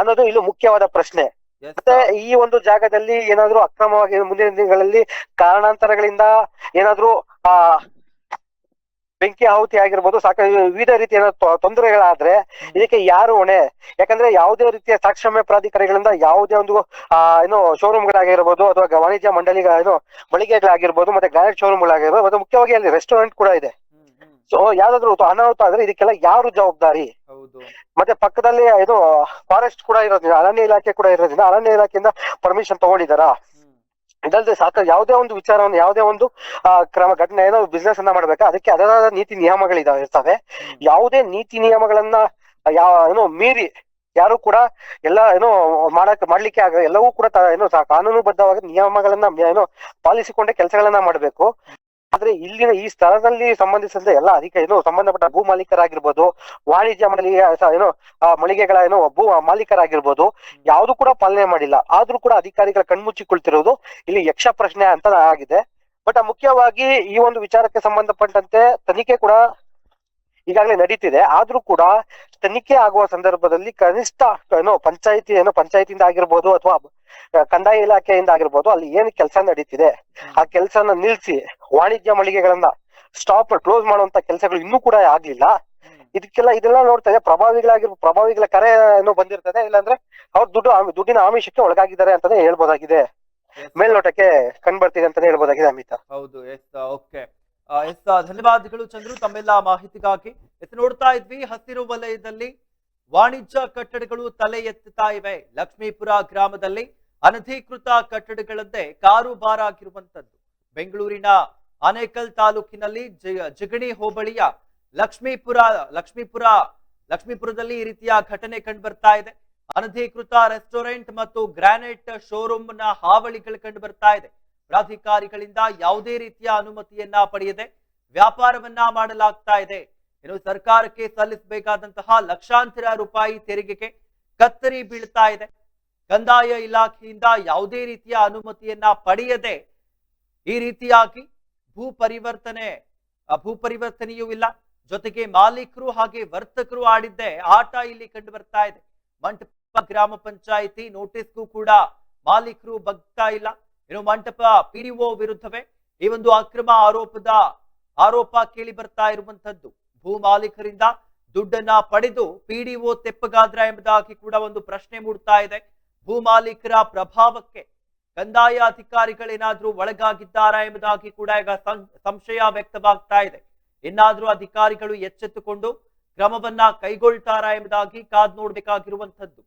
ಅನ್ನೋದು ಇಲ್ಲಿ ಮುಖ್ಯವಾದ ಪ್ರಶ್ನೆ. ಮತ್ತೆ ಈ ಒಂದು ಜಾಗದಲ್ಲಿ ಏನಾದ್ರೂ ಅಕ್ರಮವಾಗಿ ಮುಂದಿನ ದಿನಗಳಲ್ಲಿ ಕಾರಣಾಂತರಗಳಿಂದ ಏನಾದ್ರೂ ಬೆಂಕಿ ಆಹುತಿ ಆಗಿರ್ಬೋದು, ಸಾಕಷ್ಟು ವಿವಿಧ ರೀತಿಯ ತೊಂದರೆಗಳಾದ್ರೆ ಇದಕ್ಕೆ ಯಾರು ಹೊಣೆ? ಯಾಕಂದ್ರೆ ಯಾವುದೇ ರೀತಿಯ ಸಾಕ್ಷ್ಯಮಯ ಪ್ರಾಧಿಕಾರಿಗಳಿಂದ ಯಾವುದೇ ಒಂದು ಶೋರೂಮ್ಗಳಾಗಿರ್ಬೋದು ಅಥವಾ ವಾಣಿಜ್ಯ ಮಳಿಗೆಗಳಾಗಿರ್ಬೋದು, ಮತ್ತೆ ಗ್ರಾನೈಟ್ ಶೋರೂಮ್ಗಳಾಗಿರ್ಬೋದು, ಮತ್ತೆ ಮುಖ್ಯವಾಗಿ ಅಲ್ಲಿ ರೆಸ್ಟೋರೆಂಟ್ ಕೂಡ ಇದೆ. ಸೊ ಯಾವ್ದಾದ್ರು ಅನಾಹುತ ಆದ್ರೆ ಇದಕ್ಕೆಲ್ಲ ಯಾರು ಜವಾಬ್ದಾರಿ? ಮತ್ತೆ ಪಕ್ಕದಲ್ಲಿ ಫಾರೆಸ್ಟ್ ಕೂಡ ಇರೋದ್ರಿಂದ, ಅರಣ್ಯ ಇಲಾಖೆ ಕೂಡ ಇರೋದ್ರಿಂದ ಅರಣ್ಯ ಇಲಾಖೆಯಿಂದ ಪರ್ಮಿಷನ್ ತಗೊಂಡಿದಾರಾ? ಇದಲ್ಲದೆ ಯಾವುದೇ ಒಂದು ವಿಚಾರವನ್ನು, ಯಾವುದೇ ಒಂದು ಘಟನೆ ಬಿಸ್ನೆಸ್ ಅನ್ನ ಮಾಡ್ಬೇಕಾ, ಅದಕ್ಕೆ ಅದರ ನೀತಿ ನಿಯಮಗಳಿರ್ತವೆ. ಯಾವುದೇ ನೀತಿ ನಿಯಮಗಳನ್ನ ಮೀರಿ ಯಾರು ಕೂಡ ಎಲ್ಲ ಮಾಡ್ಲಿಕ್ಕೆ ಎಲ್ಲವೂ ಕೂಡ ಕಾನೂನುಬದ್ಧವಾಗಿ ನಿಯಮಗಳನ್ನ ಪಾಲಿಸಿಕೊಂಡೇ ಕೆಲಸಗಳನ್ನ ಮಾಡ್ಬೇಕು. ಆದ್ರೆ ಇಲ್ಲಿನ ಈ ಸ್ಥಳದಲ್ಲಿ ಸಂಬಂಧಿಸಿದ ಎಲ್ಲ ಸಂಬಂಧಪಟ್ಟ ಭೂ ಮಾಲೀಕರಾಗಿರ್ಬೋದು, ವಾಣಿಜ್ಯ ಮಳಿಗೆಗಳ ಭೂ ಮಾಲೀಕರಾಗಿರ್ಬೋದು, ಯಾವ್ದು ಕೂಡ ಪಾಲನೆ ಮಾಡಿಲ್ಲ. ಆದ್ರೂ ಕೂಡ ಅಧಿಕಾರಿಗಳ ಕಣ್ಮುಚ್ಚಿಕೊಳ್ತಿರೋದು ಇಲ್ಲಿ ಯಕ್ಷ ಪ್ರಶ್ನೆ ಅಂತ ಆಗಿದೆ. ಬಟ್ ಮುಖ್ಯವಾಗಿ ಈ ಒಂದು ವಿಚಾರಕ್ಕೆ ಸಂಬಂಧಪಟ್ಟಂತೆ ತನಿಖೆ ಕೂಡ ಈಗಾಗಲೇ ನಡೀತಿದೆ. ಆದ್ರೂ ಕೂಡ ತನಿಖೆ ಆಗುವ ಸಂದರ್ಭದಲ್ಲಿ ಕನಿಷ್ಠ ಪಂಚಾಯತಿಯಿಂದ ಆಗಿರ್ಬೋದು ಅಥವಾ ಕಂದಾಯ ಇಲಾಖೆಯಿಂದ ಆಗಿರ್ಬೋದು, ಅಲ್ಲಿ ಏನ್ ಕೆಲಸ ನಡೀತಿದೆ ಆ ಕೆಲಸನ ನಿಲ್ಸಿ ವಾಣಿಜ್ಯ ಮಳಿಗೆಗಳನ್ನ ಕ್ಲೋಸ್ ಮಾಡುವಂತ ಕೆಲಸಗಳು ಇನ್ನೂ ಕೂಡ ಆಗ್ಲಿಲ್ಲ. ಇದೆಲ್ಲ ನೋಡ್ತಾ ಇದೆ ಪ್ರಭಾವಿಗಳ ಕರೆ ಬಂದಿರ್ತದೆ, ಇಲ್ಲಾಂದ್ರೆ ಅವ್ರ ದುಡ್ಡಿನ ಆಮಿಷಕ್ಕೆ ಒಳಗಾಗಿದ್ದಾರೆ ಅಂತಾನೆ ಹೇಳ್ಬೋದಾಗಿದೆ. ಮೇಲ್ನೋಟಕ್ಕೆ ಕಂಡ್ಬರ್ತಿದೆ ಅಂತಾನೆ ಹೇಳ್ಬೋದಾಗಿದೆ ಅಮಿತ. ಹೌದು, ಓಕೆ. ಧನ್ಯವಾದಗಳು ಚಂದ್ರು ತಮ್ಮೆಲ್ಲ ಮಾಹಿತಿಗಾಗಿ. ನೋಡ್ತಾ ಇದ್ವಿ, ಹಸಿರು ವಲಯದಲ್ಲಿ ವಾಣಿಜ್ಯ ಕಟ್ಟಡಗಳು ತಲೆ ಎತ್ತುತ್ತಾ ಇವೆ. ಲಕ್ಷ್ಮೀಪುರ ಗ್ರಾಮದಲ್ಲಿ ಅನಧಿಕೃತ ಕಟ್ಟಡಗಳದ್ದೇ ಕಾರುಬಾರ್ ಆಗಿರುವಂತದ್ದು. ಬೆಂಗಳೂರಿನ ಆನೇಕಲ್ ತಾಲೂಕಿನಲ್ಲಿ ಜಿಗಣಿ ಹೋಬಳಿಯ ಲಕ್ಷ್ಮೀಪುರದಲ್ಲಿ ಈ ರೀತಿಯ ಘಟನೆ ಕಂಡು ಬರ್ತಾ ಇದೆ. ಅನಧಿಕೃತ ರೆಸ್ಟೋರೆಂಟ್ ಮತ್ತು ಗ್ರಾನೈಟ್ ಶೋರೂಮ್ ನ ಹಾವಳಿಗಳು ಕಂಡು ಬರ್ತಾ ಇದೆ. ಪ್ರಾಧಿಕಾರಿಗಳಿಂದ ಯಾವುದೇ ರೀತಿಯ ಅನುಮತಿಯನ್ನ ಪಡೆಯದೆ ವ್ಯಾಪಾರವನ್ನ ಮಾಡಲಾಗ್ತಾ ಇದೆ. ಸರ್ಕಾರಕ್ಕೆ ಸಲ್ಲಿಸಬೇಕಾದಂತಹ ಲಕ್ಷಾಂತರ ರೂಪಾಯಿ ತೆರಿಗೆಗೆ ಕತ್ತರಿ ಬೀಳ್ತಾ ಇದೆ. ಕಂದಾಯ ಇಲಾಖೆಯಿಂದ ಯಾವುದೇ ರೀತಿಯ ಅನುಮತಿಯನ್ನ ಪಡೆಯದೆ ಈ ರೀತಿಯಾಗಿ ಭೂ ಪರಿವರ್ತನೆಯೂ ಇಲ್ಲ. ಜೊತೆಗೆ ಮಾಲೀಕರು ಹಾಗೆ ವರ್ತಕರು ಆಡಿದ್ದೆ ಆಟ ಇಲ್ಲಿ ಕಂಡು ಬರ್ತಾ ಇದೆ. ಮಂಟಪ ಗ್ರಾಮ ಪಂಚಾಯಿತಿ ನೋಟಿಸ್ಗೂ ಕೂಡ ಮಾಲೀಕರು ಬಗ್ತಾ ಇಲ್ಲ. ಮಂಟಪ PDO ವಿರುದ್ಧವೇ ಈ ಒಂದು ಅಕ್ರಮ ಆರೋಪ ಕೇಳಿ ಬರ್ತಾ ಇರುವಂತದ್ದು. ಭೂ ಮಾಲೀಕರಿಂದ ದುಡ್ಡನ್ನ ಪಡೆದು PDO ತೆಪ್ಪಗಾದ್ರ ಎಂಬುದಾಗಿ ಕೂಡ ಒಂದು ಪ್ರಶ್ನೆ ಮೂಡ್ತಾ ಇದೆ. ಭೂ ಮಾಲೀಕರ ಪ್ರಭಾವಕ್ಕೆ ಕಂದಾಯ ಅಧಿಕಾರಿಗಳೇನಾದ್ರೂ ಒಳಗಾಗಿದ್ದಾರಾ ಎಂಬುದಾಗಿ ಕೂಡ ಈಗ ಸಂಶಯ ವ್ಯಕ್ತವಾಗ್ತಾ ಇದೆ. ಇನ್ನಾದ್ರೂ ಅಧಿಕಾರಿಗಳು ಎಚ್ಚೆತ್ತುಕೊಂಡು ಕ್ರಮವನ್ನ ಕೈಗೊಳ್ತಾರಾ ಎಂಬುದಾಗಿ ಕಾದ್ ನೋಡ್ಬೇಕಾಗಿರುವಂತದ್ದು.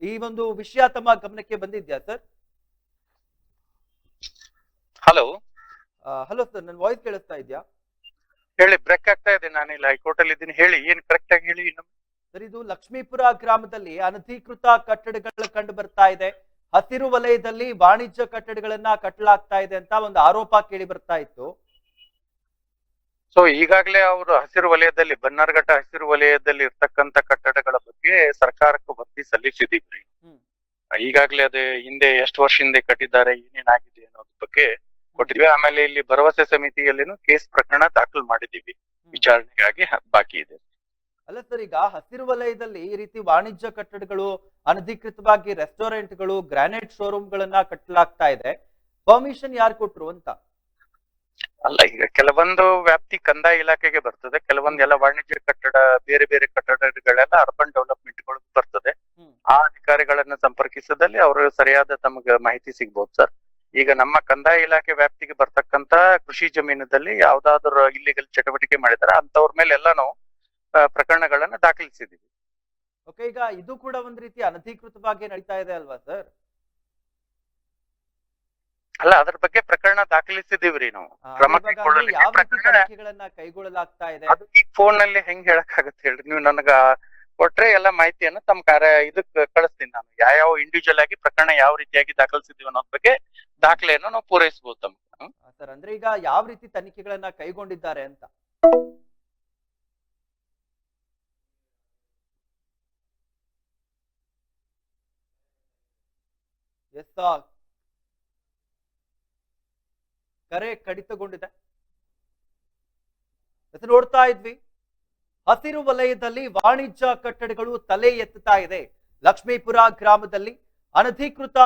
ಈ ಒಂದು ವಿಷಯ ತಮ್ಮ ಗಮನಕ್ಕೆ ಬಂದಿದ್ಯಾ ಸರ್? ಹಲೋ. ಹಲೋ ಸರ್, ನನ್ನ ವಾಯ್ಸ್ ಕೇಳಿಸ್ತಾ ಇದೆಯಾ? ಹೇಳಿ, ಬ್ರೇಕ್ ಆಗ್ತಾ ಇದೆ. ನಾನು ಇಲ್ಲಿ ಹೈಕೋರ್ಟ್ ಅಲ್ಲಿ ಇದ್ದೀನಿ. ಹೇಳಿ, ಏನ್ ಕರೆಕ್ಟ್ ಆಗಿ ಹೇಳಿ. ಸರ್, ಇದು ಲಕ್ಷ್ಮೀಪುರ ಗ್ರಾಮದಲ್ಲಿ ಅನಧಿಕೃತ ಕಟ್ಟಡಗಳು ಕಂಡು ಬರ್ತಾ ಇದೆ. ಹಸಿರು ವಲಯದಲ್ಲಿ ವಾಣಿಜ್ಯ ಕಟ್ಟಡಗಳನ್ನ ಕಟ್ಟಲಾಗ್ತಾ ಇದೆ ಅಂತ ಒಂದು ಆರೋಪ ಕೇಳಿ ಬರ್ತಾ ಇತ್ತು. ಸೊ ಈಗಾಗಲೇ ಅವರು ಹಸಿರು ವಲಯದಲ್ಲಿ, ಬನ್ನರ್ಘಟ್ಟ ಹಸಿರು ವಲಯದಲ್ಲಿ ಇರ್ತಕ್ಕಂತ ಕಟ್ಟಡಗಳ ಬಗ್ಗೆ ಸರ್ಕಾರಕ್ಕೆ ವರದಿ ಸಲ್ಲಿಸಿದೀವಿ. ಈಗಾಗಲೇ ಅದು ಹಿಂದೆ ಎಷ್ಟು ವರ್ಷ ಹಿಂದೆ ಕಟ್ಟಿದ್ದಾರೆ, ಏನೇನಾಗಿದೆ ಅನ್ನೋದ್ರ ಬಗ್ಗೆ ಕೊಟ್ಟಿದ್ವಿ. ಆಮೇಲೆ ಇಲ್ಲಿ ಭರವಸೆ ಸಮಿತಿಯಲ್ಲಿನೂ ಕೇಸ್ ಪ್ರಕರಣ ದಾಖಲು ಮಾಡಿದೀವಿ, ವಿಚಾರಣೆಗಾಗಿ ಬಾಕಿ ಇದೆ. ಅಲ್ಲ ಸರ್, ಈಗ ಹಸಿರು ವಲಯದಲ್ಲಿ ಈ ರೀತಿ ವಾಣಿಜ್ಯ ಕಟ್ಟಡಗಳು, ಅನಧಿಕೃತವಾಗಿ ರೆಸ್ಟೋರೆಂಟ್ಗಳು, ಗ್ರಾನೈಟ್ ಶೋರೂಮ್ಗಳನ್ನ ಕಟ್ಟಲಾಗ್ತಾ ಇದೆ. ಪರ್ಮಿಷನ್ ಯಾರು ಕೊಟ್ರು ಅಂತ? ಅಲ್ಲ, ಈಗ ಕೆಲವೊಂದು ವ್ಯಾಪ್ತಿ ಕಂದಾಯ ಇಲಾಖೆಗೆ ಬರ್ತದೆ, ಕೆಲವೊಂದೆಲ್ಲ ವಾಣಿಜ್ಯ ಕಟ್ಟಡ, ಬೇರೆ ಬೇರೆ ಕಟ್ಟಡಗಳೆಲ್ಲ ಅರ್ಬನ್ ಡೆವಲಪ್ಮೆಂಟ್ ಬರ್ತದೆ. ಆ ಅಧಿಕಾರಿಗಳನ್ನ ಸಂಪರ್ಕಿಸದಲ್ಲಿ ಅವರು ಸರಿಯಾದ ತಮಗೆ ಮಾಹಿತಿ ಸಿಗ್ಬೋದು ಸರ್. ಈಗ ನಮ್ಮ ಕಂದಾಯ ಇಲಾಖೆ ವ್ಯಾಪ್ತಿಗೆ ಬರ್ತಕ್ಕಂತ ಕೃಷಿ ಜಮೀನದಲ್ಲಿ ಯಾವ್ದಾದ್ರು ಇಲ್ಲಿಗಲ್ ಚಟುವಟಿಕೆ ಮಾಡಿದಾರೆ ಅಂತವ್ರ ಮೇಲೆ ಎಲ್ಲ ನಾವು ಪ್ರಕರಣಗಳನ್ನ ದಾಖಲಿಸಿದೀವಿ. ಓಕೆ, ಈಗ ಇದು ಕೂಡ ಒಂದ್ ರೀತಿ ಅನಧಿಕೃತವಾಗಿ ನಡೀತಾ ಇದೆ ಅಲ್ವಾ ಸರ್? ಅಲ್ಲ, ಅದ್ರ ಬಗ್ಗೆ ಪ್ರಕರಣ ದಾಖಲಿಸಿದೀವ್ರಿ ನಾವು. ಕ್ರಮ ಯಾವ ರೀತಿ ತನಿಖೆಗಳನ್ನ ಕೈಗೊಳ್ಳಲಾಗ್ತಾ ಇದೆ? ಅದು ಈಗ ಫೋನ್ ನಲ್ಲಿ ಹೆಂಗ್ ಹೇಳಕ್ ಆಗತ್ತೆ ಹೇಳ್ರಿ? ನೀವು ನನಗ ಕೊಟ್ರೆ ಎಲ್ಲ ಮಾಹಿತಿಯನ್ನು ತಮ್ಮ ಇದಕ್ ಕಳಿಸ್ತೀನಿ. ನಾನು ಯಾವ ಇಂಡಿವಿಜುವಲ್ ಆಗಿ ಪ್ರಕರಣ ಯಾವ ರೀತಿಯಾಗಿ ದಾಖಲಿಸಿದೀವಿ ಅನ್ನೋದ್ ಬಗ್ಗೆ ದಾಖಲೆಯನ್ನು ನಾವು ಪೂರೈಸಬಹುದು ತಮ್ಮ. ಸರ್, ಅಂದ್ರೆ ಈಗ ಯಾವ ರೀತಿ ತನಿಖೆಗಳನ್ನ ಕೈಗೊಂಡಿದ್ದಾರೆ ಅಂತ? ಕರೆ ಕಡಿತಗೊಂಡಿದೆ. ನೋಡ್ತಾ ಇದ್ವಿ, ಹಸಿರು ವಲಯದಲ್ಲಿ ವಾಣಿಜ್ಯ ಕಟ್ಟಡಗಳು ತಲೆ ಎತ್ತುತ್ತಾ ಇದೆ. ಲಕ್ಷ್ಮೀಪುರ ಗ್ರಾಮದಲ್ಲಿ ಅನಧಿಕೃತ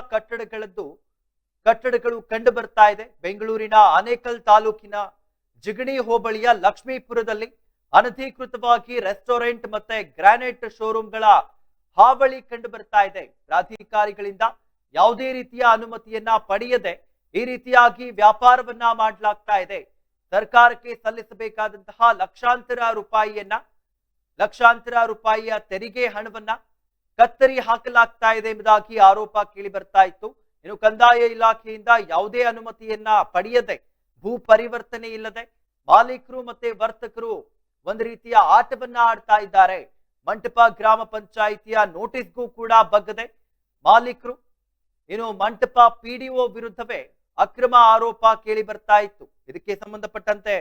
ಕಟ್ಟಡಗಳು ಕಂಡು ಬರ್ತಾ ಇದೆ. ಬೆಂಗಳೂರಿನ ಆನೇಕಲ್ ತಾಲೂಕಿನ ಜಿಗಣಿ ಹೋಬಳಿಯ ಲಕ್ಷ್ಮೀಪುರದಲ್ಲಿ ಅನಧಿಕೃತವಾಗಿ ರೆಸ್ಟೋರೆಂಟ್ ಮತ್ತೆ ಗ್ರಾನೈಟ್ ಶೋರೂಮ್ಗಳ ಹಾವಳಿ ಕಂಡು ಬರ್ತಾ ಇದೆ. ಪ್ರಾಧಿಕಾರಿಗಳಿಂದ ಯಾವುದೇ ರೀತಿಯ ಅನುಮತಿಯನ್ನ ಪಡೆಯದೆ ಈ ರೀತಿಯಾಗಿ ವ್ಯಾಪಾರವನ್ನ ಮಾಡಲಾಗ್ತಾ ಇದೆ. ಸರ್ಕಾರಕ್ಕೆ ಸಲ್ಲಿಸಬೇಕಾದಂತಹ ಲಕ್ಷಾಂತರ ರೂಪಾಯಿಯ ತೆರಿಗೆ ಹಣವನ್ನ ಕತ್ತರಿ ಹಾಕಲಾಗ್ತಾ ಇದೆ ಎಂಬುದಾಗಿ ಆರೋಪ ಕೇಳಿ ಬರ್ತಾ ಇತ್ತು. ಇನ್ನು ಕಂದಾಯ ಇಲಾಖೆಯಿಂದ ಯಾವುದೇ ಅನುಮತಿಯನ್ನ ಪಡೆಯದೆ, ಭೂ ಪರಿವರ್ತನೆ ಇಲ್ಲದೆ ಮಾಲೀಕರು ಮತ್ತೆ ವರ್ತಕರು ಒಂದು ರೀತಿಯ ಆಟವನ್ನ ಆಡ್ತಾ ಇದ್ದಾರೆ. ಮಂಟಪ ಗ್ರಾಮ ಪಂಚಾಯಿತಿಯ ನೋಟಿಸ್ಗೂ ಕೂಡ ಬಗ್ಗದೆ ಮಾಲೀಕರು, ಇನ್ನು ಮಂಟಪ ಪಿಡಿಒ ವಿರುದ್ಧವೇ ಅಕ್ರಮ ಆರೋಪ ಕೇಳಿ ಬರ್ತಾ ಇತ್ತು. ಇದಕ್ಕೆ ಸಂಬಂಧಪಟ್ಟಂತೆ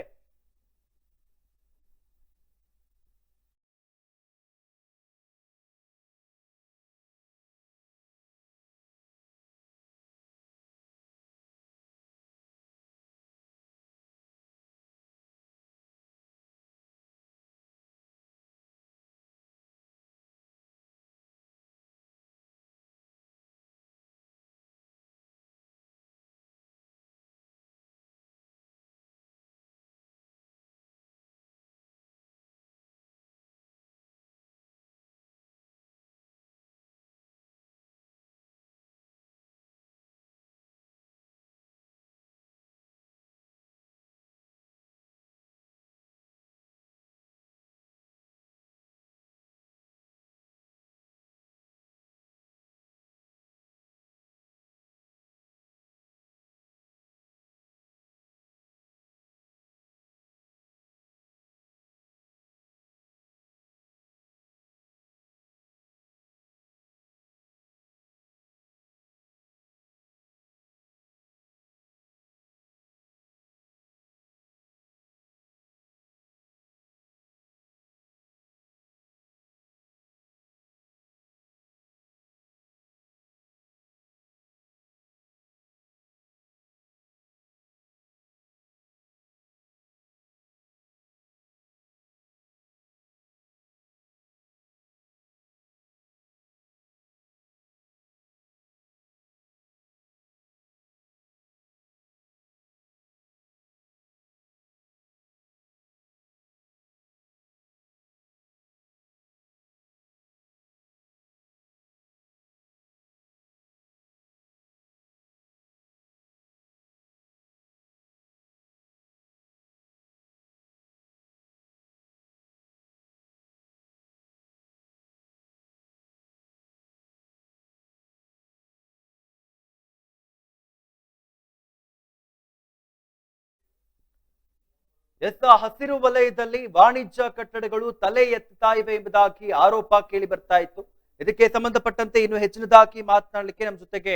ಹಸಿರು ವಲಯದಲ್ಲಿ ವಾಣಿಜ್ಯ ಕಟ್ಟಡಗಳು ತಲೆ ಎತ್ತುತ್ತಾ ಇವೆ ಎಂಬುದಾಗಿ ಆರೋಪ ಕೇಳಿ ಬರ್ತಾ ಇತ್ತು. ಇದಕ್ಕೆ ಸಂಬಂಧಪಟ್ಟಂತೆ ಇನ್ನು ಹೆಚ್ಚಿನದಾಗಿ ಮಾತನಾಡಲಿಕ್ಕೆ ನಮ್ಮ ಜೊತೆಗೆ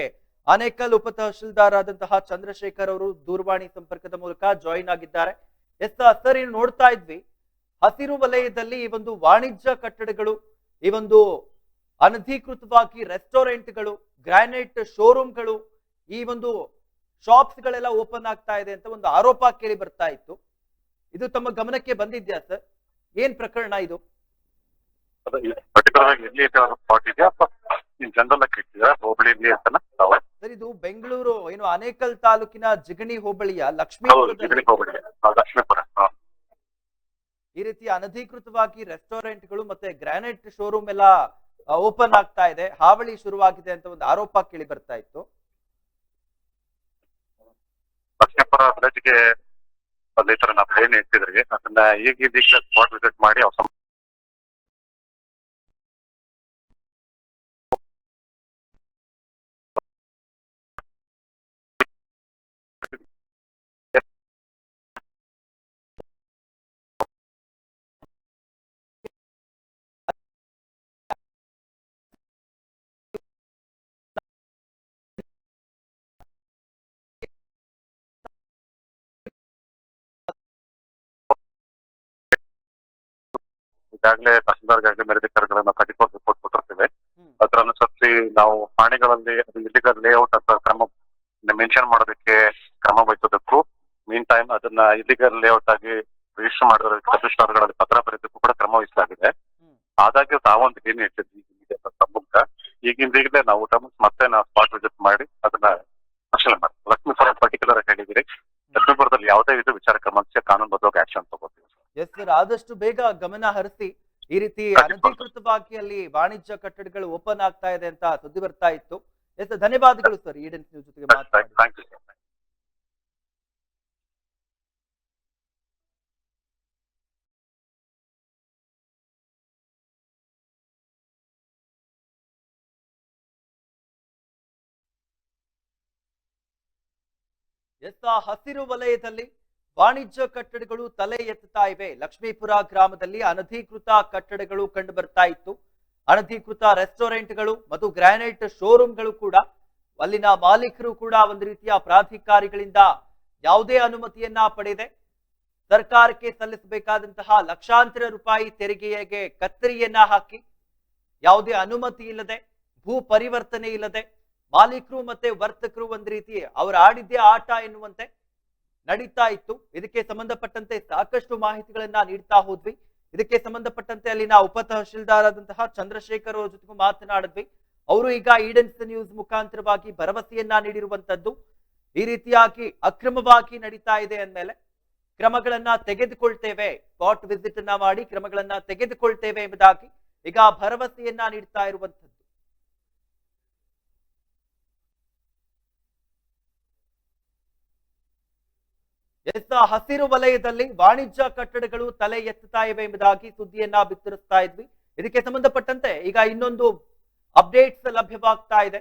ಆನೇಕಲ್ ಉಪ ತಹಶೀಲ್ದಾರ್ ಆದಂತಹ ಚಂದ್ರಶೇಖರ್ ಅವರು ದೂರವಾಣಿ ಸಂಪರ್ಕದ ಮೂಲಕ ಜಾಯಿನ್ ಆಗಿದ್ದಾರೆ. ಸರ್, ಇನ್ನು ನೋಡ್ತಾ ಇದ್ವಿ ಹಸಿರು ವಲಯದಲ್ಲಿ ಈ ಒಂದು ವಾಣಿಜ್ಯ ಕಟ್ಟಡಗಳು, ಈ ಒಂದು ಅನಧಿಕೃತವಾಗಿ ರೆಸ್ಟೋರೆಂಟ್ಗಳು, ಗ್ರಾನೈಟ್ ಶೋರೂಮ್ಗಳು, ಈ ಒಂದು ಶಾಪ್ಸ್ ಗಳೆಲ್ಲ ಓಪನ್ ಆಗ್ತಾ ಇದೆ ಅಂತ ಒಂದು ಆರೋಪ ಕೇಳಿ ಬರ್ತಾ ಇತ್ತು. ಇದು ತಮ್ಮ ಗಮನಕ್ಕೆ ಬಂದಿದ್ಯಾ ಸರ್? ಏನ್ ಪ್ರಕರಣ ಇದು? ಸರ್, ಇದು ಬೆಂಗಳೂರು ಏನು ಆನೇಕಲ್ ತಾಲೂಕಿನ ಜಿಗಣಿ ಹೋಬಳಿಯ ಲಕ್ಷ್ಮೀಪುರ ಈ ರೀತಿ ಅನಧಿಕೃತವಾಗಿ ರೆಸ್ಟೋರೆಂಟ್ಗಳು ಮತ್ತೆ ಗ್ರಾನೈಟ್ ಶೋರೂಮ್ ಎಲ್ಲ ಓಪನ್ ಆಗ್ತಾ ಇದೆ, ಹಾವಳಿ ಶುರುವಾಗಿದೆ ಅಂತ ಒಂದು ಆರೋಪ ಕೇಳಿ ಬರ್ತಾ ಇತ್ತು. ಲಕ್ಷ್ಮೀಪುರ ವಿಲೇಜ್ಗೆ ಒಂದು ಈ ತರ ನಾವು ಏನ್ ಇಟ್ಟಿದ್ರಿ ಅದನ್ನ ಈಗ ಸ್ಪಾಟ್ ವಿಸಿಟ್ ಮಾಡಿ ಈಗಾಗಲೇ ತಹಸೀಲ್ದಾರ್ಗಾಗಲೇ ಮೇಲಧಿಕಾರಿಗಳನ್ನ 34 ರಿಪೋರ್ಟ್ ಕೊಟ್ಟಿರ್ತೇವೆ. ಅದರ ಅನುಸರಿಸಿ ನಾವು ಪಾಣಿಗಳಲ್ಲಿ ಅದು ಇಲ್ಲಿಗಲ್ ಲೇಔಟ್ ಅಥವಾ ಕ್ರಮ ಮೆನ್ಷನ್ ಮಾಡೋದಕ್ಕೆ ಕ್ರಮ ವಹಿಸೋದಕ್ಕೂ ಮೀನ್ ಟೈಮ್ ಅದನ್ನ ಇಲ್ಲಿಗಲ್ ಲೇಔಟ್ ಆಗಿ ರಿಜಿಸ್ಟರ್ ಮಾಡೋದಕ್ಕೆ ತಹಸೀಲ್ದಾರ್ಗಳಲ್ಲಿ ಪತ್ರ ಬರೆಯೋದಕ್ಕೂ ಕೂಡ ಕ್ರಮ ವಹಿಸಲಾಗಿದೆ. ಆದಾಗ್ಯೂ ತಾವೊಂದು ಏನು ಹೇಳ್ತಿದ್ವಿ ಸಂಬಂಧ ಈಗಿಂದೀಗಲೇ ನಾವು ಮತ್ತೆ ನಾವು ಸ್ಪಾಟ್ ವಿಸಿಟ್ ಮಾಡಿ ಅದನ್ನ ಪರಿಶೀಲನೆ ಮಾಡಿ ಲಕ್ಷ್ಮೀಪುರ ಪರ್ಟಿಕ್ಯುಲರ್ ಹೇಳಿದಿರಿ. ಲಕ್ಷ್ಮೀಪುರದಲ್ಲಿ ಯಾವುದೇ ಇದು ವಿಚಾರ ಕ್ರಮಕ್ಕೆ ಕಾನೂನುಬದ್ಧವಾಗಿ ಆಕ್ಷನ್ ತಗೋತೀವಿ. ಎಸ್ ಸರ್, ಆದಷ್ಟು ಬೇಗ ಗಮನ ಹರಿಸಿ. ಈ ರೀತಿ ಅನಧಿಕೃತವಾಗಿ ಅಲ್ಲಿ ವಾಣಿಜ್ಯ ಕಟ್ಟಡಗಳು ಓಪನ್ ಆಗ್ತಾ ಇದೆ ಅಂತ ಸುದ್ದಿ ಬರ್ತಾ ಇತ್ತು. ಎಸ್, ಧನ್ಯವಾದಗಳು ಸರ್ ಈಡೆನ್ಸ್ ನ್ಯೂಸ್ ಜೊತೆಗೆ ಮಾತಾಡಿ. Thank you sir. ಹಸಿರು ವಲಯದಲ್ಲಿ ವಾಣಿಜ್ಯ ಕಟ್ಟಡಗಳು ತಲೆ ಎತ್ತುತ್ತಾ ಇವೆ. ಲಕ್ಷ್ಮೀಪುರ ಗ್ರಾಮದಲ್ಲಿ ಅನಧಿಕೃತ ಕಟ್ಟಡಗಳು ಕಂಡು ಬರ್ತಾ ಇತ್ತು. ಅನಧಿಕೃತ ರೆಸ್ಟೋರೆಂಟ್ಗಳು ಮತ್ತು ಗ್ರಾನೈಟ್ ಶೋರೂಮ್ಗಳು ಕೂಡ, ಅಲ್ಲಿನ ಮಾಲೀಕರು ಕೂಡ ಒಂದು ರೀತಿಯ ಪ್ರಾಧಿಕಾರಿಗಳಿಂದ ಯಾವುದೇ ಅನುಮತಿಯನ್ನ ಪಡೆದೆ ಸರ್ಕಾರಕ್ಕೆ ಸಲ್ಲಿಸಬೇಕಾದಂತಹ ಲಕ್ಷಾಂತರ ರೂಪಾಯಿ ತೆರಿಗೆಗೆ ಕತ್ತರಿಯನ್ನ ಹಾಕಿ, ಯಾವುದೇ ಅನುಮತಿ ಇಲ್ಲದೆ, ಭೂ ಪರಿವರ್ತನೆ ಇಲ್ಲದೆ ಮಾಲೀಕರು ಮತ್ತೆ ವರ್ತಕರು ಒಂದು ರೀತಿ ಅವರ ಆಡಿದ್ದೇ ಆಟ ಎನ್ನುವಂತೆ ನಡೀತಾ ಇತ್ತು. ಇದಕ್ಕೆ ಸಂಬಂಧಪಟ್ಟಂತೆ ಸಾಕಷ್ಟು ಮಾಹಿತಿಗಳನ್ನ ನೀಡ್ತಾ ಹೋದ್ವಿ. ಇದಕ್ಕೆ ಸಂಬಂಧಪಟ್ಟಂತೆ ಅಲ್ಲಿನ ಉಪ ತಹಶೀಲ್ದಾರ್ ಆದಂತಹ ಚಂದ್ರಶೇಖರ್ ಅವರ ಜೊತೆಗೂ ಮಾತನಾಡಿದ್ವಿ. ಅವರು ಈಗ ಈಡೆನ್ಸ್ ನ್ಯೂಸ್ ಮುಖಾಂತರವಾಗಿ ಭರವಸೆಯನ್ನ ನೀಡಿರುವಂತದ್ದು, ಈ ರೀತಿಯಾಗಿ ಅಕ್ರಮವಾಗಿ ನಡೀತಾ ಇದೆ ಅಂದ್ಮೇಲೆ ಕ್ರಮಗಳನ್ನ ತೆಗೆದುಕೊಳ್ತೇವೆ, ಸ್ಪಾಟ್ ವಿಸಿಟ್ ಅನ್ನ ಮಾಡಿ ಕ್ರಮಗಳನ್ನ ತೆಗೆದುಕೊಳ್ತೇವೆ ಎಂಬುದಾಗಿ ಈಗ ಭರವಸೆಯನ್ನ ನೀಡ್ತಾ ಇರುವಂತದ್ದು. ಹಸಿರು ವಲಯದಲ್ಲಿ ವಾಣಿಜ್ಯ ಕಟ್ಟಡಗಳು ತಲೆ ಎತ್ತುತ್ತಾ ಇವೆ ಎಂಬುದಾಗಿ ಸುದ್ದಿಯನ್ನ ಬಿತ್ತರಿಸ್ತಾ ಇದ್ವಿ. ಇದಕ್ಕೆ ಸಂಬಂಧಪಟ್ಟಂತೆ ಈಗ ಇನ್ನೊಂದು ಅಪ್ಡೇಟ್ಸ್ ಲಭ್ಯವಾಗ್ತಾ ಇದೆ.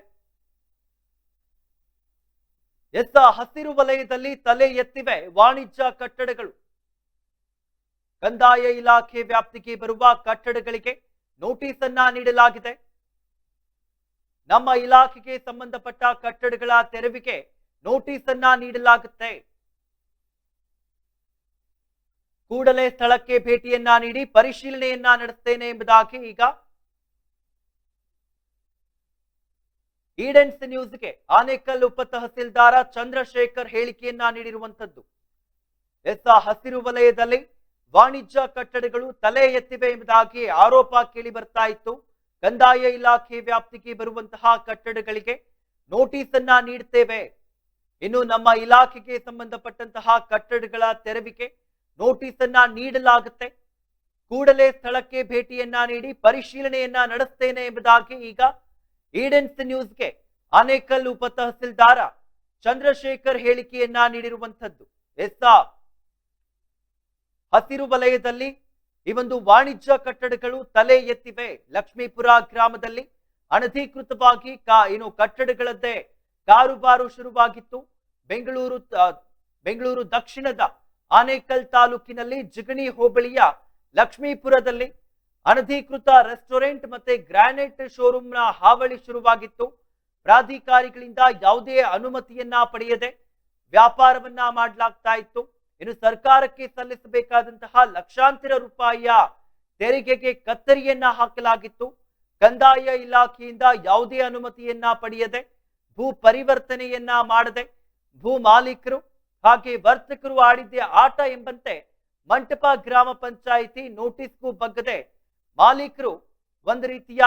ಹಸಿರು ವಲಯದಲ್ಲಿ ತಲೆ ಎತ್ತಿವೆ ವಾಣಿಜ್ಯ ಕಟ್ಟಡಗಳು. ಕಂದಾಯ ಇಲಾಖೆ ವ್ಯಾಪ್ತಿಗೆ ಬರುವ ಕಟ್ಟಡಗಳಿಗೆ ನೋಟಿಸ್ ಅನ್ನ ನೀಡಲಾಗಿದೆ. ನಮ್ಮ ಇಲಾಖೆಗೆ ಸಂಬಂಧಪಟ್ಟ ಕಟ್ಟಡಗಳ ತೆರವಿಗೆ ನೋಟಿಸ್ ಅನ್ನ ನೀಡಲಾಗುತ್ತೆ. ಕೂಡಲೇ ಸ್ಥಳಕ್ಕೆ ಭೇಟಿಯನ್ನ ನೀಡಿ ಪರಿಶೀಲನೆಯನ್ನ ನಡೆಸ್ತೇನೆ ಎಂಬುದಾಗಿ ಈಗ ಈಡೆನ್ಸ್ ನ್ಯೂಸ್ಗೆ ಆನೇಕಲ್ ಉಪ ತಹಸೀಲ್ದಾರ ಚಂದ್ರಶೇಖರ್ ಹೇಳಿಕೆಯನ್ನ ನೀಡಿರುವಂತದ್ದು. ಹಸಿರು ವಲಯದಲ್ಲಿ ವಾಣಿಜ್ಯ ಕಟ್ಟಡಗಳು ತಲೆ ಎತ್ತಿವೆ ಎಂಬುದಾಗಿ ಆರೋಪ ಕೇಳಿ ಬರ್ತಾ ಇತ್ತು. ಕಂದಾಯ ಇಲಾಖೆ ವ್ಯಾಪ್ತಿಗೆ ಬರುವಂತಹ ಕಟ್ಟಡಗಳಿಗೆ ನೋಟಿಸ್ ಅನ್ನ ನೀಡ್ತೇವೆ. ಇನ್ನು ನಮ್ಮ ಇಲಾಖೆಗೆ ಸಂಬಂಧಪಟ್ಟಂತಹ ಕಟ್ಟಡಗಳ ತೆರವಿಗೆ ನೋಟಿಸ್ ಅನ್ನ ನೀಡಲಾಗುತ್ತೆ. ಕೂಡಲೇ ಸ್ಥಳಕ್ಕೆ ಭೇಟಿಯನ್ನ ನೀಡಿ ಪರಿಶೀಲನೆಯನ್ನ ನಡೆಸ್ತೇನೆ ಎಂಬುದಾಗಿ ಈಗ ಈಡೆನ್ಸ್ ನ್ಯೂಸ್ಗೆ ಆನೇಕಲ್ ಉಪ ತಹಸೀಲ್ದಾರ ಚಂದ್ರಶೇಖರ್ ಹೇಳಿಕೆಯನ್ನ ನೀಡಿರುವಂತದ್ದು. ಹಸಿರು ವಲಯದಲ್ಲಿ ಈ ಒಂದು ವಾಣಿಜ್ಯ ಕಟ್ಟಡಗಳು ತಲೆ ಎತ್ತಿವೆ. ಲಕ್ಷ್ಮೀಪುರ ಗ್ರಾಮದಲ್ಲಿ ಅನಧಿಕೃತವಾಗಿ ಕಟ್ಟಡಗಳದ್ದೇ ಕಾರುಬಾರು ಶುರುವಾಗಿತ್ತು. ಬೆಂಗಳೂರು ದಕ್ಷಿಣದ ಆನೇಕಲ್ ತಾಲೂಕಿನಲ್ಲಿ ಜಿಗಣಿ ಹೋಬಳಿಯ ಲಕ್ಷ್ಮೀಪುರದಲ್ಲಿ ಅನಧಿಕೃತ ರೆಸ್ಟೋರೆಂಟ್ ಮತ್ತೆ ಗ್ರಾನೈಟ್ ಶೋರೂಮ್ನ ಹಾವಳಿ ಶುರುವಾಗಿತ್ತು. ಪ್ರಾಧಿಕಾರಿಗಳಿಂದ ಯಾವುದೇ ಅನುಮತಿಯನ್ನ ಪಡೆಯದೆ ವ್ಯಾಪಾರವನ್ನ ಮಾಡಲಾಗ್ತಾ ಇತ್ತು. ಇನ್ನು ಸರ್ಕಾರಕ್ಕೆ ಸಲ್ಲಿಸಬೇಕಾದಂತಹ ಲಕ್ಷಾಂತರ ರೂಪಾಯಿಯ ತೆರಿಗೆಗೆ ಕತ್ತರಿಯನ್ನ ಹಾಕಲಾಗಿತ್ತು. ಕಂದಾಯ ಇಲಾಖೆಯಿಂದ ಯಾವುದೇ ಅನುಮತಿಯನ್ನ ಪಡೆಯದೆ ಭೂ ಪರಿವರ್ತನೆಯನ್ನ ಮಾಡದೆ ಭೂ ಮಾಲೀಕರು ಹಾಗೆ ವರ್ತಕರು ಆಡಿದ್ದೇ ಆಟ ಎಂಬಂತೆ ಮಂಟಪ ಗ್ರಾಮ ಪಂಚಾಯಿತಿ ನೋಟಿಸ್ಗೂ ಬಗ್ಗದೆ ಮಾಲೀಕರು ಒಂದು ರೀತಿಯ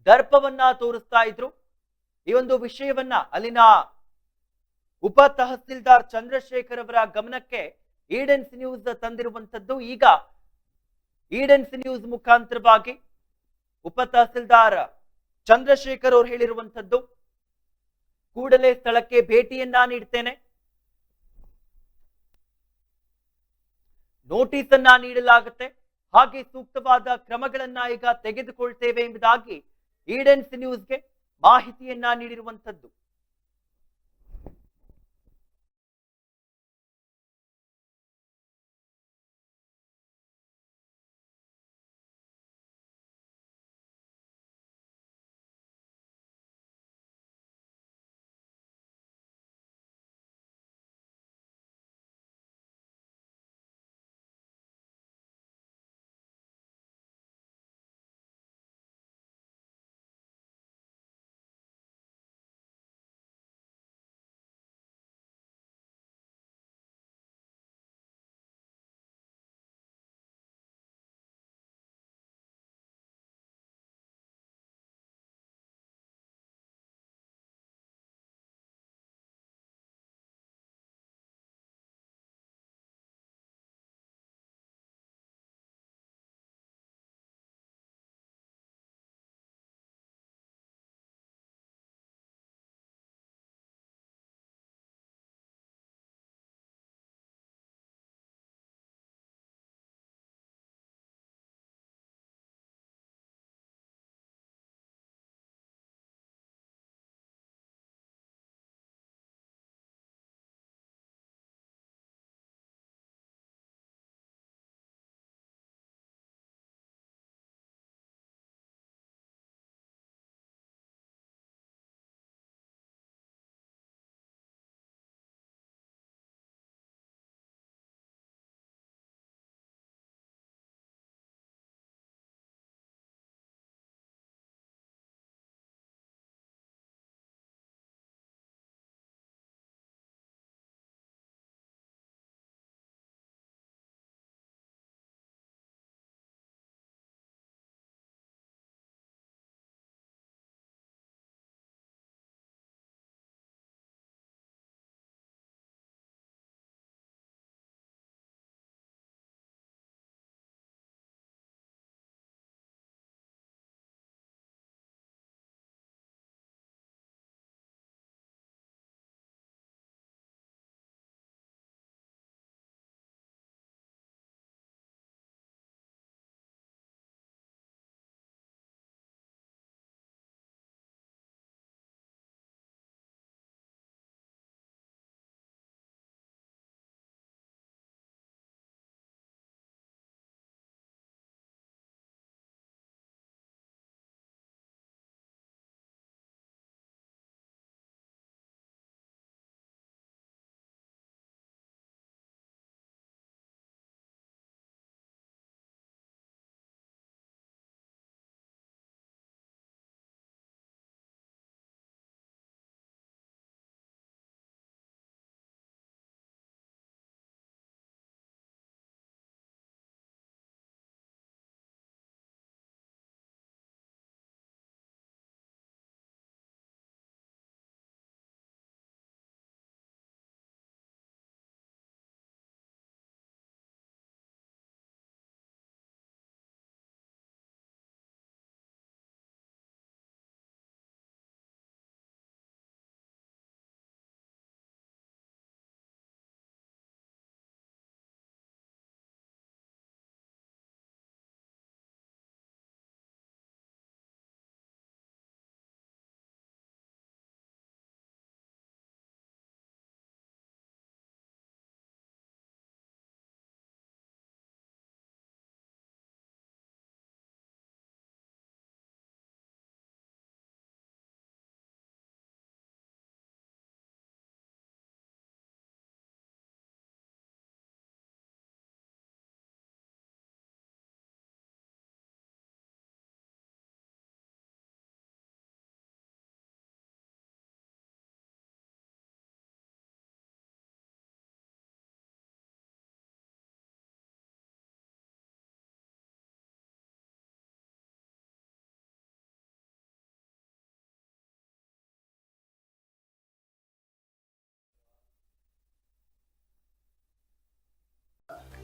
ದರ್ಪವನ್ನ ತೋರಿಸ್ತಾ ಇದ್ರು. ಈ ಒಂದು ವಿಷಯವನ್ನ ಅಲ್ಲಿನ ಉಪ ತಹಸೀಲ್ದಾರ್ ಚಂದ್ರಶೇಖರ್ ಅವರ ಗಮನಕ್ಕೆ ಈಡೆನ್ಸ್ ನ್ಯೂಸ್ ತಂದಿರುವಂತದ್ದು. ಈಗ ಈಡೆನ್ಸ್ ನ್ಯೂಸ್ ಮುಖಾಂತರವಾಗಿ ಉಪ ತಹಸೀಲ್ದಾರ್ ಚಂದ್ರಶೇಖರ್ ಅವರು ಹೇಳಿರುವಂತದ್ದು, ಕೂಡಲೇ ಸ್ಥಳಕ್ಕೆ ಭೇಟಿಯನ್ನ ನೀಡ್ತೇನೆ, ನೋಟಿಸ್ ಅನ್ನ ನೀಡಲಾಗುತ್ತೆ, ಹಾಗೆ ಸೂಕ್ತವಾದ ಕ್ರಮಗಳನ್ನ ಈಗ ತೆಗೆದುಕೊಳ್ತೇವೆ ಎಂಬುದಾಗಿ ಈಡೆನ್ಸ್ ನ್ಯೂಸ್ಗೆ ಮಾಹಿತಿಯನ್ನ ನೀಡಿರುವಂತದ್ದು.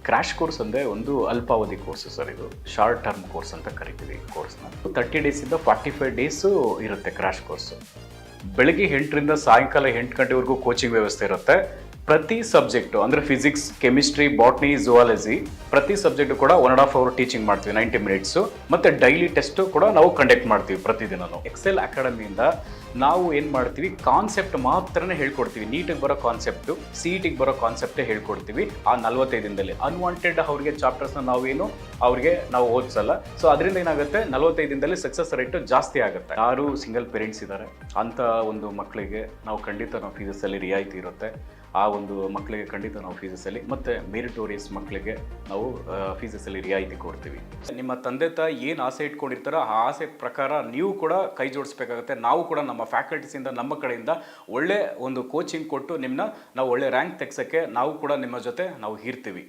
ಕ್ರ್ಯಾಶ್ ಕೋರ್ಸ್ ಅಂದರೆ ಒಂದು ಅಲ್ಪಾವಧಿ ಕೋರ್ಸ್ ಸರ್. ಇದು ಶಾರ್ಟ್ ಟರ್ಮ್ ಕೋರ್ಸ್ ಅಂತ ಕರಿತೀವಿ ಈ ಕೋರ್ಸ್ನ. 30 ಡೇಸಿಂದ 45 ಡೇಸು ಇರುತ್ತೆ ಕ್ರ್ಯಾಶ್ ಕೋರ್ಸು. ಬೆಳಗ್ಗೆ 8ರಿಂದ ಸಾಯಂಕಾಲ 8 ಗಂಟೆವರೆಗೂ ಕೋಚಿಂಗ್ ವ್ಯವಸ್ಥೆ ಇರುತ್ತೆ. ಪ್ರತಿ ಸಬ್ಜೆಕ್ಟು ಅಂದರೆ ಫಿಸಿಕ್ಸ್, ಕೆಮಿಸ್ಟ್ರಿ, ಬಾಟ್ನಿ, ಝುವಾಲಜಿ ಪ್ರತಿ ಸಬ್ಜೆಕ್ಟು ಕೂಡ 1.5 ಅವರ್ ಟೀಚಿಂಗ್ ಮಾಡ್ತೀವಿ, 90 ಮಿನಿಟ್ಸು. ಮತ್ತು ಡೈಲಿ ಟೆಸ್ಟು ಕೂಡ ನಾವು ಕಂಡಕ್ಟ್ ಮಾಡ್ತೀವಿ ಪ್ರತಿದಿನನೂ. ಎಕ್ಸೆಲ್ ಅಕಾಡೆಮಿಯಿಂದ ನಾವು ಏನು ಮಾಡ್ತೀವಿ, ಕಾನ್ಸೆಪ್ಟ್ ಮಾತ್ರನೇ ಹೇಳ್ಕೊಡ್ತೀವಿ. ನೀಟಿಗೆ ಬರೋ ಕಾನ್ಸೆಪ್ಟು, CETಗೆ ಬರೋ ಕಾನ್ಸೆಪ್ಟೇ ಹೇಳ್ಕೊಡ್ತೀವಿ ಆ 45 ದಿನದಲ್ಲಿ. ಅನ್ವಾಂಟೆಡ್ ಅವ್ರಿಗೆ ಚಾಪ್ಟರ್ಸ್ನ ಅವ್ರಿಗೆ ನಾವು ಓದಿಸಲ್ಲ. ಸೊ ಅದರಿಂದ ಏನಾಗುತ್ತೆ, 45 ದಿನದಲ್ಲಿ ಸಕ್ಸಸ್ ರೇಟು ಜಾಸ್ತಿ ಆಗುತ್ತೆ. ಯಾರು ಸಿಂಗಲ್ ಪೇರೆಂಟ್ಸ್ ಇದ್ದಾರೆ ಅಂಥ ಒಂದು ಮಕ್ಕಳಿಗೆ ನಾವು ಖಂಡಿತ ನಾವು ಫೀಸಲ್ಲಿ ರಿಯಾಯಿತಿ ಇರುತ್ತೆ. ಆ ಒಂದು ಮಕ್ಕಳಿಗೆ ಖಂಡಿತ ನಾವು ಫೀಸಲ್ಲಿ, ಮತ್ತು ಮೆರಿಟೋರಿಯಸ್ ಮಕ್ಕಳಿಗೆ ನಾವು ಫೀಸಲ್ಲಿ ರಿಯಾಯಿತಿ ಕೊಡ್ತೀವಿ. ನಿಮ್ಮ ತಂದೆ ತಾಯಿ ಏನು ಆಸೆ ಇಟ್ಕೊಂಡಿರ್ತಾರೋ ಆ ಆಸೆ ಪ್ರಕಾರ ನೀವು ಕೂಡ ಕೈ ಜೋಡಿಸ್ಬೇಕಾಗುತ್ತೆ. ನಾವು ಕೂಡ ನಮ್ಮ ಫ್ಯಾಕಲ್ಟೀಸಿಂದ, ನಮ್ಮ ಕಡೆಯಿಂದ ಒಳ್ಳೆ ಒಂದು ಕೋಚಿಂಗ್ ಕೊಟ್ಟು ನಾವು ಒಳ್ಳೆ ರ್ಯಾಂಕ್ ತೆಗ್ಸೋಕ್ಕೆ ನಾವು ಕೂಡ ನಿಮ್ಮ ಜೊತೆ ನಾವು ಇರ್ತೀವಿ.